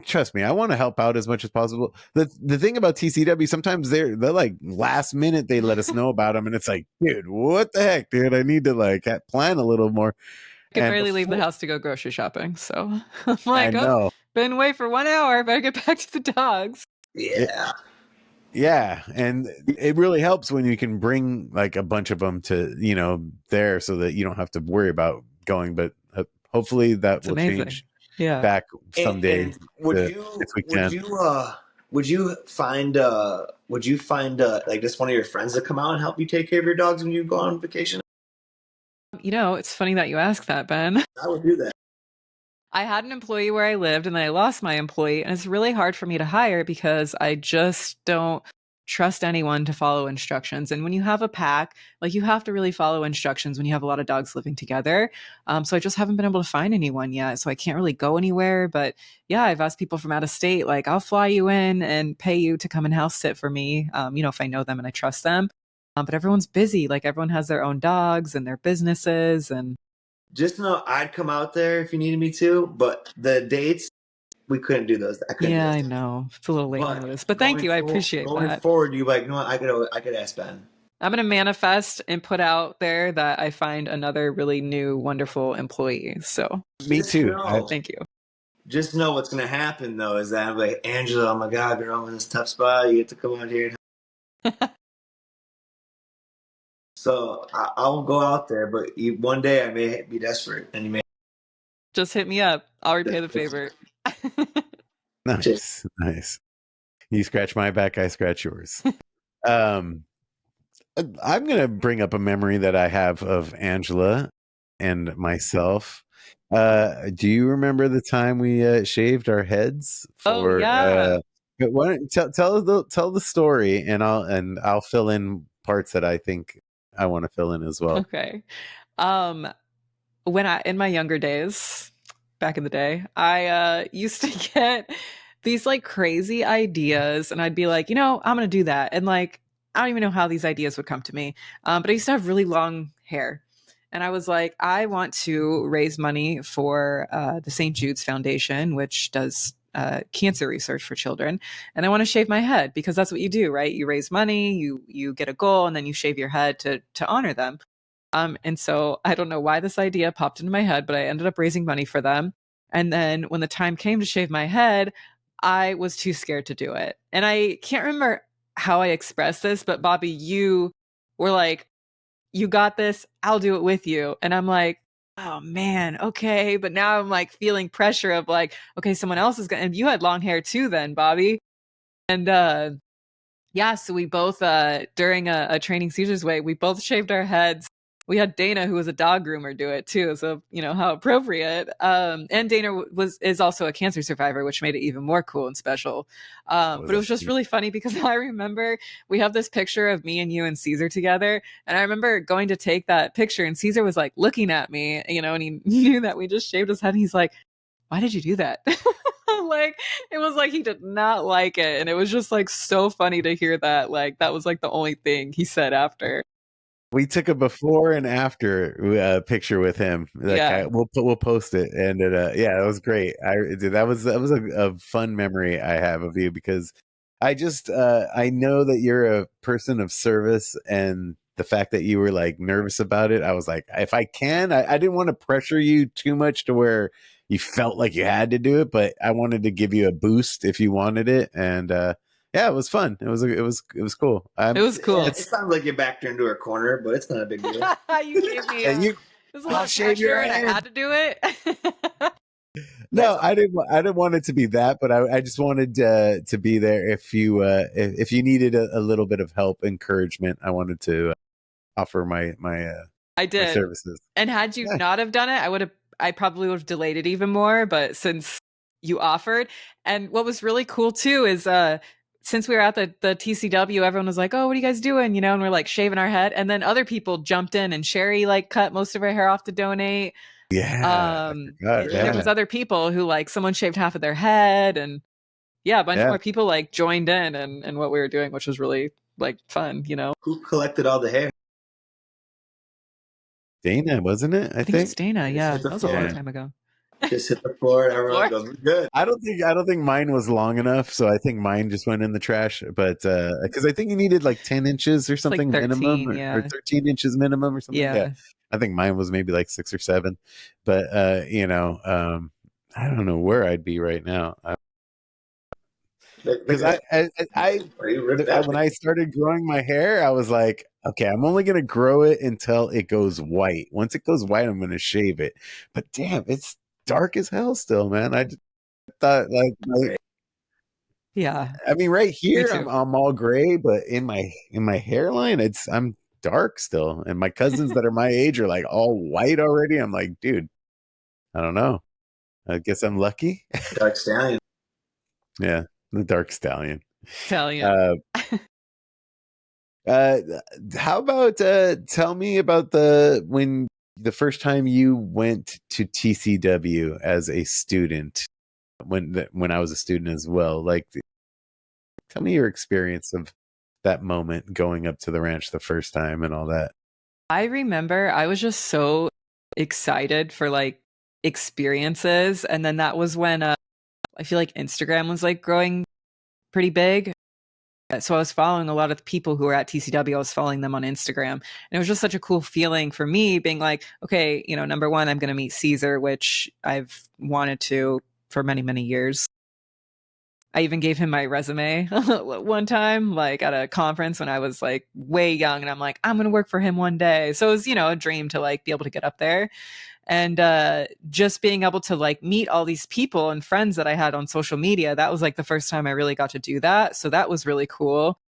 trust me, I want to help out as much as possible. The thing about TCW, sometimes they're like last minute they let us know about them, and it's like, dude, what the heck, dude? I need to like plan a little more. I can barely leave the house to go grocery shopping, so I'm like, been away for 1 hour. Better get back to the dogs. Yeah. Yeah, and it really helps when you can bring like a bunch of them to, there so that you don't have to worry about going. But hopefully that It's will amazing. change Yeah. back someday And would if you we can. would you find like just one of your friends to come out and help you take care of your dogs when you go on vacation? It's funny that you ask that, Ben. I would do that. I had an employee where I lived and then I lost my employee, and it's really hard for me to hire because I just don't trust anyone to follow instructions. And when you have a pack, like you have to really follow instructions when you have a lot of dogs living together. So I just haven't been able to find anyone yet. So I can't really go anywhere. But yeah, I've asked people from out of state, like I'll fly you in and pay you to come and house sit for me, if I know them and I trust them. But everyone's busy. Like everyone has their own dogs and their businesses. And Just know I'd come out there if you needed me to, but the dates we couldn't do those. I couldn't do yeah, those I dates. know it's a little late But notice, but thank you. I appreciate going that. forward, you like, I could ask Ben. I'm going to manifest and put out there that I find another really new, wonderful employee. So Me Just too. know, thank you. just know what's gonna happen though is that I'm like, Angela, oh my God, girl, I'm in this tough spot. You get to come out here. So I'll go out there, but one day I may be desperate, and you may. Just hit me up. I'll repay the favor. Nice, nice. You scratch my back, I scratch yours. Um, I'm going to bring up a memory that I have of Angela and myself. Do you remember the time we shaved our heads Oh, for? yeah. But why don't tell the story, and I'll fill in parts that I think I want to fill in as well. Okay. Um, when in my younger days, back in the day, I used to get these like crazy ideas, and I'd be like, I'm gonna do that, and like I don't even know how these ideas would come to me, but I used to have really long hair, and I was like, I want to raise money for the St. Jude's Foundation, which does cancer research for children, and I want to shave my head because that's what you do, right? You raise money, you get a goal, and then you shave your head to honor them. And so I don't know why this idea popped into my head, but I ended up raising money for them. And then when the time came to shave my head, I was too scared to do it. And I can't remember how I expressed this, but Bobby, you were like, you got this, I'll do it with you. And I'm like, oh man, okay. But now I'm like feeling pressure of like, okay, someone else is going to, and you had long hair too then, Bobby. And yeah, so we both during a training Caesar's way, we both shaved our heads. We had Dana, who was a dog groomer, do it too. So how appropriate. And Dana is also a cancer survivor, which made it even more cool and special. But it was just really funny because I remember we have this picture of me and you and Caesar together, and I remember going to take that picture, and Caesar was like looking at me, and he knew that we just shaved his head. And he's like, "Why did you do that?" Like it was like he did not like it, and it was just like so funny to hear that. Like that was like the only thing he said after. We took a before and after picture with him. Like Yeah. we'll post it, and yeah, it was great. That was a fun memory I have of you because I know that you're a person of service, and the fact that you were like nervous about it, I was like, if I can, I didn't want to pressure you too much to where you felt like you had to do it, but I wanted to give you a boost if you wanted it, and yeah, it was fun. It was cool. It was cool. It sounds like you backed her into her corner, but it's not a big deal. You gave me you, there's a I'll lot of shave your pressure and I head. had to do it. No, I didn't want it to be that, but I just wanted to be there if you needed a little bit of help, encouragement. I wanted to offer my I did. services. And had you Yeah. not have done it, I probably would have delayed it even more. But since you offered, and what was really cool too is since we were at the TCW, everyone was like, "Oh, what are you guys doing?" And we're like shaving our head, and then other people jumped in, and Sherry like cut most of her hair off to donate. Yeah, I forgot. And there Yeah, was other people who like someone shaved half of their head, and yeah, a bunch yeah. more people like joined in and what we were doing, which was really like fun. Who collected all the hair? Dana, wasn't it? I I think it was think. Dana. Just Yeah, hit the that was a long floor. time ago. Just hit the floor, and everyone Floor? goes, "We're good." I don't think mine was long enough, so I think mine just went in the trash. But because I think you needed like 10 inches or It's like something minimum, 13. or Yeah. 13 inches minimum or something. Yeah, Yeah. I think mine was maybe like 6 or 7. But I don't know where I'd be right now. Look because at you ripped that when thing. I started growing my hair, I was like, okay, I'm only gonna grow it until it goes white. Once it goes white, I'm gonna shave it. But damn, it's dark as hell still, man. I just thought like Yeah, I mean, right me here too. I'm all gray, but in my hairline, I'm dark still. And my cousins that are my age are like all white already. I'm like, dude, I don't know. I guess I'm lucky. Dark Stallion. Yeah, the dark stallion. Italian. Uh, uh, how about tell me about the first time you went to TCW as a student when I was a student as well. Like, tell me your experience of that moment going up to the ranch the first time and all that. I remember I was just so excited for like experiences. And then that was when I feel like Instagram was like growing pretty big. So I was following a lot of the people who were at TCW. I was following them on Instagram. And it was just such a cool feeling for me being like, okay, you know, number one, I'm going to meet Caesar, which I've wanted to for many, many years. I even gave him my resume one time, like at a conference when I was like way young. And I'm like, I'm going to work for him one day. So it was, you know, a dream to like be able to get up there. And just being able to like meet all these people and friends that I had on social media, that was like the first time I really got to do that. So that was really cool.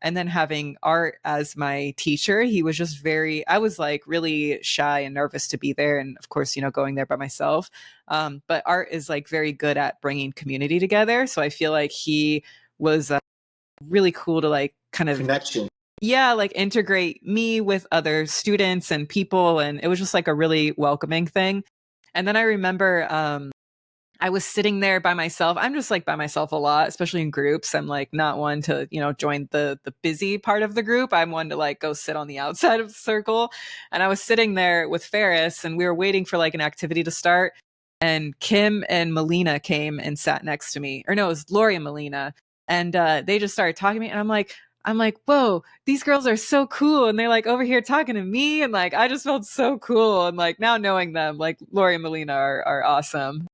And then having Art as my teacher, he was just very, I was like really shy and nervous to be there. And of course, you know, going there by myself. But Art is like very good at bringing community together. So I feel like he was really cool to like kind of, Connection. yeah, like integrate me with other students and people. And it was just like a really welcoming thing. And then I remember I was sitting there by myself. I'm just like by myself a lot, especially in groups. I'm like not one to, you know, join the busy part of the group. I'm one to like go sit on the outside of the circle. And I was sitting there with Ferris and we were waiting for like an activity to start. And Kim and Melina came and sat next to me. Or no, it was Lori and Melina. And they just started talking to me. And I'm like, whoa, these girls are so cool. And they're like over here talking to me. And like, I just felt so cool. And like now knowing them, like Lori and Melina are awesome.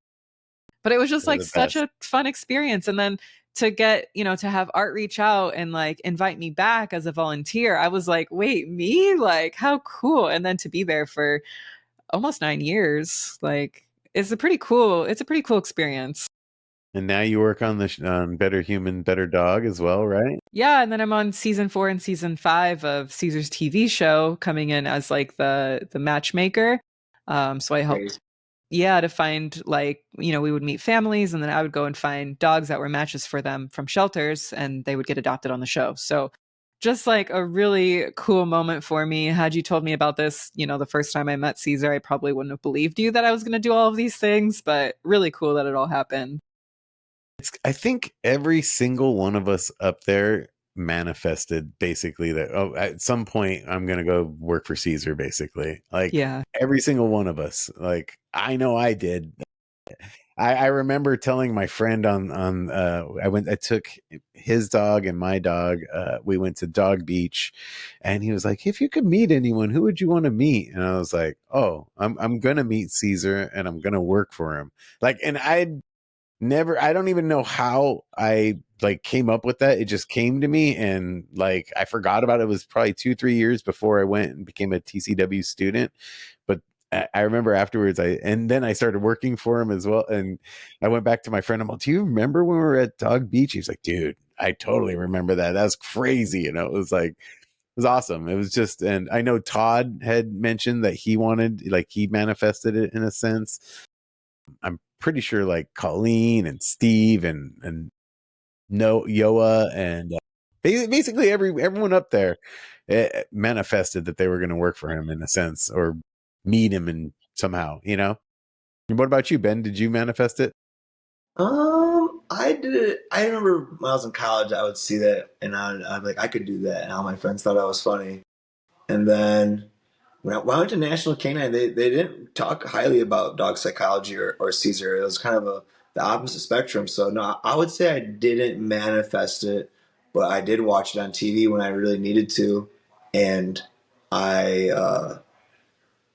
But it was just They're like the such best. a fun experience. And then to get, you know, to have Art reach out and like invite me back as a volunteer, I was like, wait, me? Like, how cool. And then to be there for almost 9 years, like, it's a pretty cool experience. And now you work on the Better Human, Better Dog as well, right? Yeah. And then I'm on season 4 and season 5 of Caesar's TV show, coming in as like the matchmaker. So I help, Crazy. yeah, to find like, you know, we would meet families and then I would go and find dogs that were matches for them from shelters and they would get adopted on the show. So just like a really cool moment for me. Had you told me about this, you know, the first time I met Caesar, I probably wouldn't have believed you that I was going to do all of these things, but really cool that it all happened. I think every single one of us up there manifested basically that, oh, at some point I'm gonna go work for Caesar, basically. Like Yeah. every single one of us. Like I know I did. I remember telling my friend I took his dog and my dog, we went to Dog Beach, and he was like, if you could meet anyone, who would you want to meet? And I was like, oh, I'm gonna meet Caesar and I'm gonna work for him. Like, and I don't even know how I like came up with that. It just came to me, and like I forgot about it. It was probably 2-3 years before I went and became a TCW student. But I remember afterwards, and then I started working for him as well. And I went back to my friend. I'm like, do you remember when we were at Dog Beach? He's like, dude, I totally remember that. That was crazy. You know, it was like, it was awesome. It was just, and I know Todd had mentioned that he wanted, like, he manifested it in a sense. I'm pretty sure like Colleen and Steve and no Yoa and basically everyone up there manifested that they were going to work for him in a sense or meet him and somehow, you know. And what about you, Ben? Did you manifest it? I did it. I remember when I was in college, I would see that, and I'd be like, I could do that, and all my friends thought I was funny. And then when I went to National Canine, they didn't talk highly about dog psychology or Caesar. It was kind of the opposite spectrum. So no, I would say I didn't manifest it, but I did watch it on TV when I really needed to, and I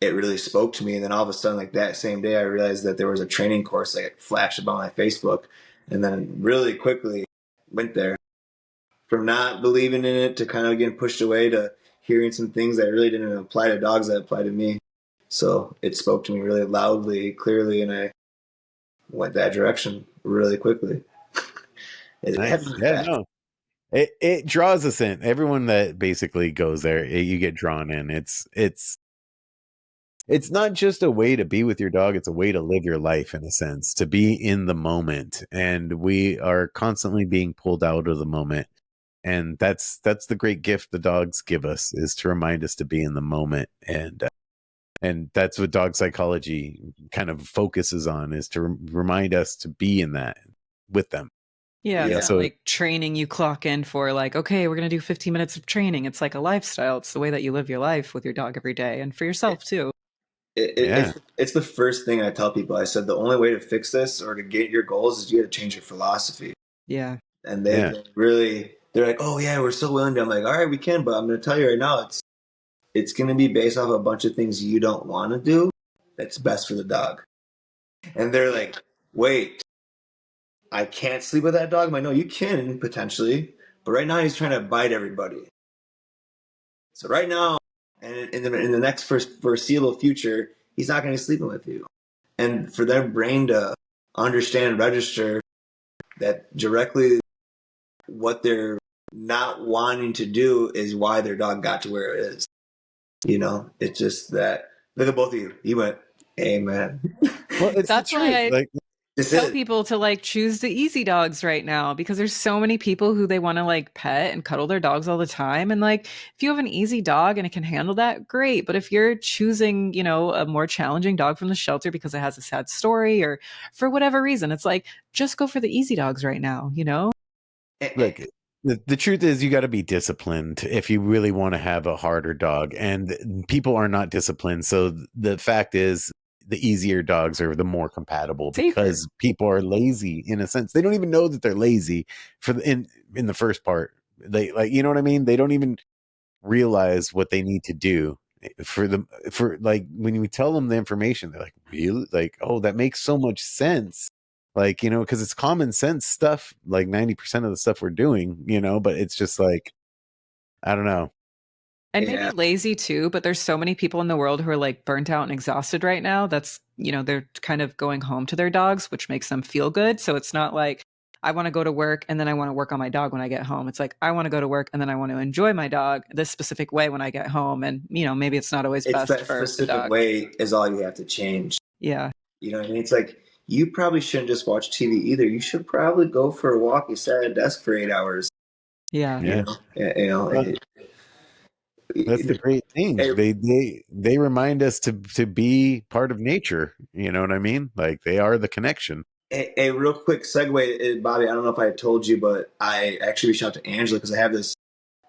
it really spoke to me. And then all of a sudden, like that same day, I realized that there was a training course that flashed up on my Facebook, And then really quickly went there from not believing in it to kind of getting pushed away to hearing some things that really didn't apply to dogs that apply to me. So it spoke to me really loudly, clearly, and I went that direction really quickly. It Nice. happened Yeah, fast. no. It draws us in. Everyone that basically goes there, you get drawn in. It's not just a way to be with your dog, it's a way to live your life in a sense, to be in the moment. And we are constantly being pulled out of the moment. And that's the great gift the dogs give us, is to remind us to be in the moment. And that's what dog psychology kind of focuses on, is to remind us to be in that with them. Yeah, Yeah. it's not So like training you clock in for like, okay, we're going to do 15 minutes of training. It's like a lifestyle. It's the way that you live your life with your dog every day and for yourself too. yeah, It's the first thing I tell people. I said the only way to fix this or to get your goals is you got to change your philosophy. Yeah. And yeah. they're like, oh yeah, we're so willing to. I'm like, all right, we can, but I'm going to tell you right now, it's going to be based off a bunch of things you don't want to do. That's best for the dog. And they're like, wait, I can't sleep with that dog. I'm like, no, you can potentially, but right now he's trying to bite everybody. So right now, and in the next foreseeable future, he's not going to be sleeping with you. And for their brain to understand and register that directly what they're not wanting to do is why their dog got to where it is. You know, it's just that. Look at both of you. You went, amen. Well, it's the That's why truth. I Like, This tell is. people to like choose the easy dogs right now because there's so many people who they want to like pet and cuddle their dogs all the time. And like, if you have an easy dog and it can handle that, great. But if you're choosing, you know, a more challenging dog from the shelter because it has a sad story or for whatever reason, it's like, just go for the easy dogs right now, you know? look, the truth is, you got to be disciplined if you really want to have a harder dog, and people are not disciplined. So the fact is, the easier dogs are the more compatible, Safer. because people are lazy in a sense. They don't even know that they're lazy in the first part. They, like, you know what I mean? They don't even realize what they need to do for like, when we tell them the information, they're like, really? Like, oh, that makes so much sense. Like, you know, because it's common sense stuff, like 90% of the stuff we're doing, you know, but it's just like, I don't know. And maybe Yeah, lazy too, but there's so many people in the world who are like burnt out and exhausted right now. That's, you know, they're kind of going home to their dogs, which makes them feel good. So it's not like I want to go to work and then I want to work on my dog when I get home. It's like I want to go to work and then I want to enjoy my dog this specific way when I get home. And, you know, maybe it's not always it's best that for the specific dog. way is all you have to change. Yeah. You know what I mean? It's like you probably shouldn't just watch TV either. You should probably go for a walk. You sat at a desk for 8 hours. Yeah. You Yeah. know, you know. Well, that's the great thing. Hey, They remind us to be part of nature. You know what I mean? Like, they are the connection. a real quick segue, Bobby. I don't know if I told you, but I actually reached out to Angela because I have this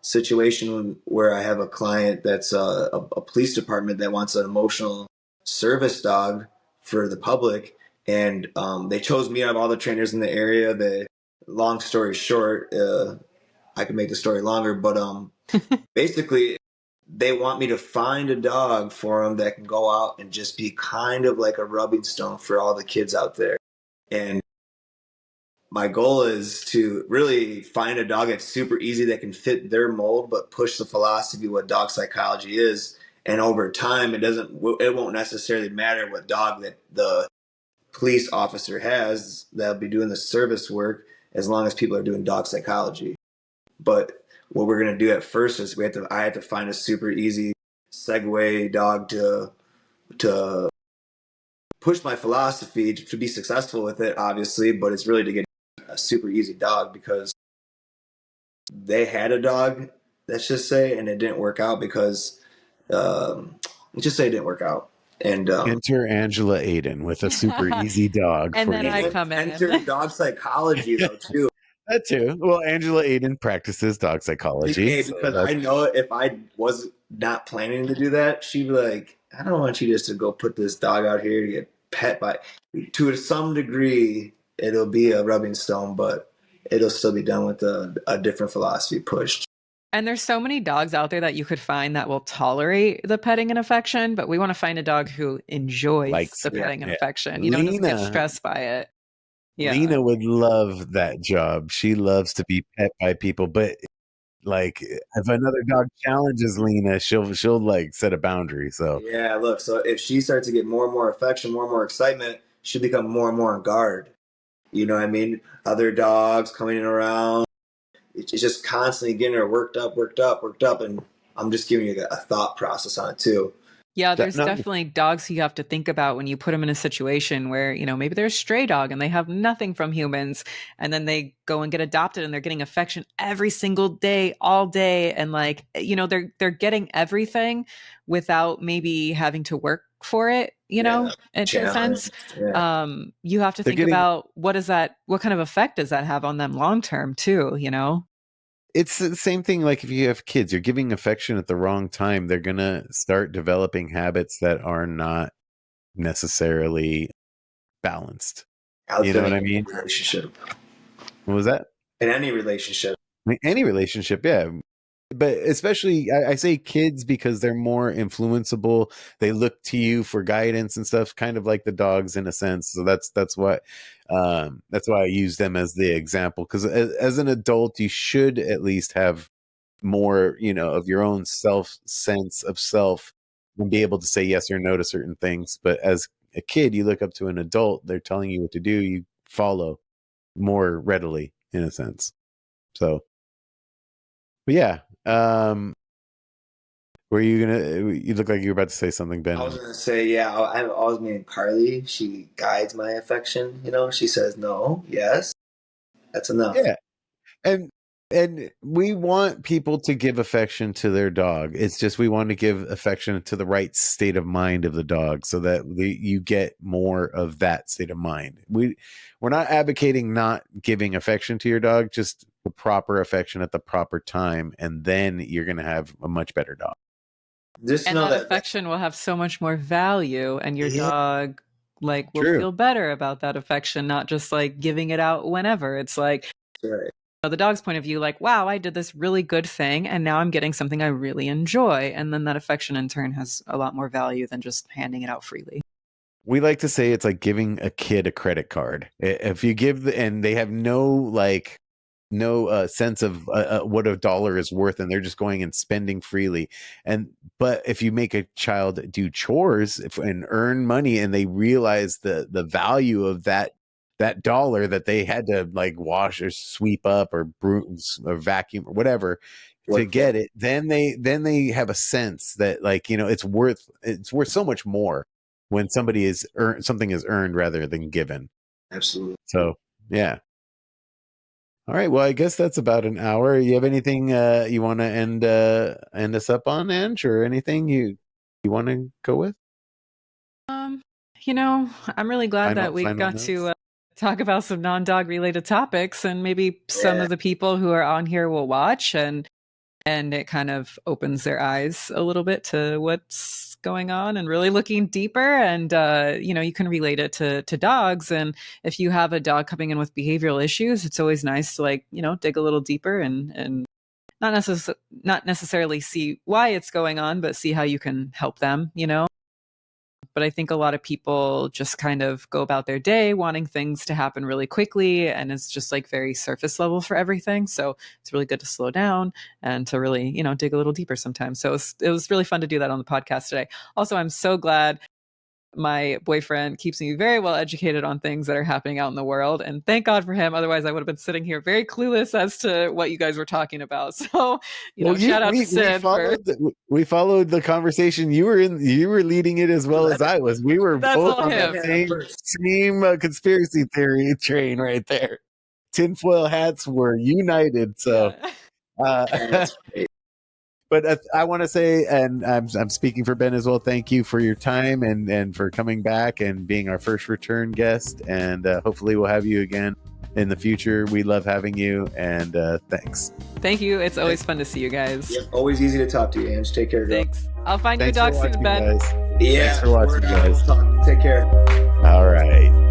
situation where I have a client that's a police department that wants an emotional service dog for the public, and they chose me out of all the trainers in the area. Long story short, I can make the story longer, but basically, they want me to find a dog for them that can go out and just be kind of like a rubbing stone for all the kids out there. And my goal is to really find a dog that's super easy that can fit their mold, but push the philosophy of what dog psychology is. And over time, it won't necessarily matter what dog that the police officer has that'll be doing the service work, as long as people are doing dog psychology. But what we're gonna do at first is I have to find a super easy segue dog to push my philosophy to be successful with it, obviously. But it's really to get a super easy dog because they had a dog, let's just say, and it didn't work out because let's just say it didn't work out. And Enter Angela Aden with a super easy dog And for then you. I come enter in. dog psychology though too. That too. Well, Angela Aden practices dog psychology. Hey, So because I that's know if I was not planning to do that, she'd be like, I don't want you just to go put this dog out here to get pet by. To some degree, it'll be a rubbing stone, but it'll still be done with a different philosophy pushed. And there's so many dogs out there that you could find that will tolerate the petting and affection, but we want to find a dog who enjoys likes the it. petting and Yeah. affection, you know, and doesn't get Lena, stressed by it. Yeah. Lena would love that job. She loves to be pet by people, but like if another dog challenges Lena, she'll like set a boundary. So Yeah, look, so if she starts to get more and more affection, more and more excitement, she'll become more and more on guard. You know what I mean? Other dogs coming in around. It's just constantly getting her worked up, worked up, worked up. And I'm just giving you a thought process on it too. Yeah, there's no, definitely dogs who you have to think about when you put them in a situation where, maybe they're a stray dog and they have nothing from humans, and then they go and get adopted and they're getting affection every single day, all day. And like, they're getting everything without maybe having to work for it, Yeah, in a sense. challenge. Yeah. You have to they're think getting about what kind of effect does that have on them long term too, it's the same thing like if you have kids, you're giving affection at the wrong time, they're gonna start developing habits that are not necessarily balanced. Out You know there what I in any mean? relationship. What was that? In any relationship. I mean, any relationship, yeah. But especially, I say kids because they're more influenceable. They look to you for guidance and stuff, kind of like the dogs in a sense. So that's why I use them as the example. Because as an adult, you should at least have more, of your own sense of self, and be able to say yes or no to certain things. But as a kid, you look up to an adult; they're telling you what to do. You follow more readily, in a sense. So, but yeah. Were you gonna? You look like you were about to say something, Ben. I was gonna say, yeah, I always mean Carly. She guides my affection. She says no, yes, that's enough. Yeah, and we want people to give affection to their dog. It's just we want to give affection to the right state of mind of the dog, so that you get more of that state of mind. We're not advocating not giving affection to your dog, just the proper affection at the proper time, and then you're gonna have a much better dog. Just And know that that. affection will have so much more value, and your Yeah, dog will true. feel better about that affection, not just like giving it out whenever. It's like, Right. the dog's point of view, like, wow, I did this really good thing and now I'm getting something I really enjoy. And then that affection in turn has a lot more value than just handing it out freely. We like to say it's like giving a kid a credit card. If you give and they have no sense of what a dollar is worth, and they're just going and spending freely. But if you make a child do chores and earn money, and they realize the value of that dollar that they had to like wash or sweep up or or vacuum or whatever to get it, then they have a sense that it's worth so much more when something is earned rather than given. Absolutely. So yeah. All right. Well, I guess that's about an hour. You have anything you want to end us up on, Ange, or anything you want to go with? I'm really glad that we got to talk about some non-dog related topics, and maybe some of the people who are on here will watch, and it kind of opens their eyes a little bit to what's going on and really looking deeper. And you can relate it to dogs, and if you have a dog coming in with behavioral issues, it's always nice to dig a little deeper and not necessarily see why it's going on, but see how you can help them. But I think a lot of people just kind of go about their day wanting things to happen really quickly, and it's just like very surface level for everything. So it's really good to slow down and to really, dig a little deeper sometimes. So it was really fun to do that on the podcast today. Also, I'm so glad my boyfriend keeps me very well educated on things that are happening out in the world, and thank God for him. Otherwise I would have been sitting here very clueless as to what you guys were talking about. So shout out to Sid. We followed the conversation. You were leading it as well as I was. We were both on that same conspiracy theory train right there. Tinfoil hats were united. So but I want to say, and I'm speaking for Ben as well, thank you for your time and for coming back and being our first return guest. And hopefully we'll have you again in the future. We love having you, and thanks. Thank you. It's always fun to see you guys. Yep, always easy to talk to you, Ange. Take care, girl. Thanks. I'll find you a dog soon, Ben. Yeah, thanks for watching, guys. Take care. All right.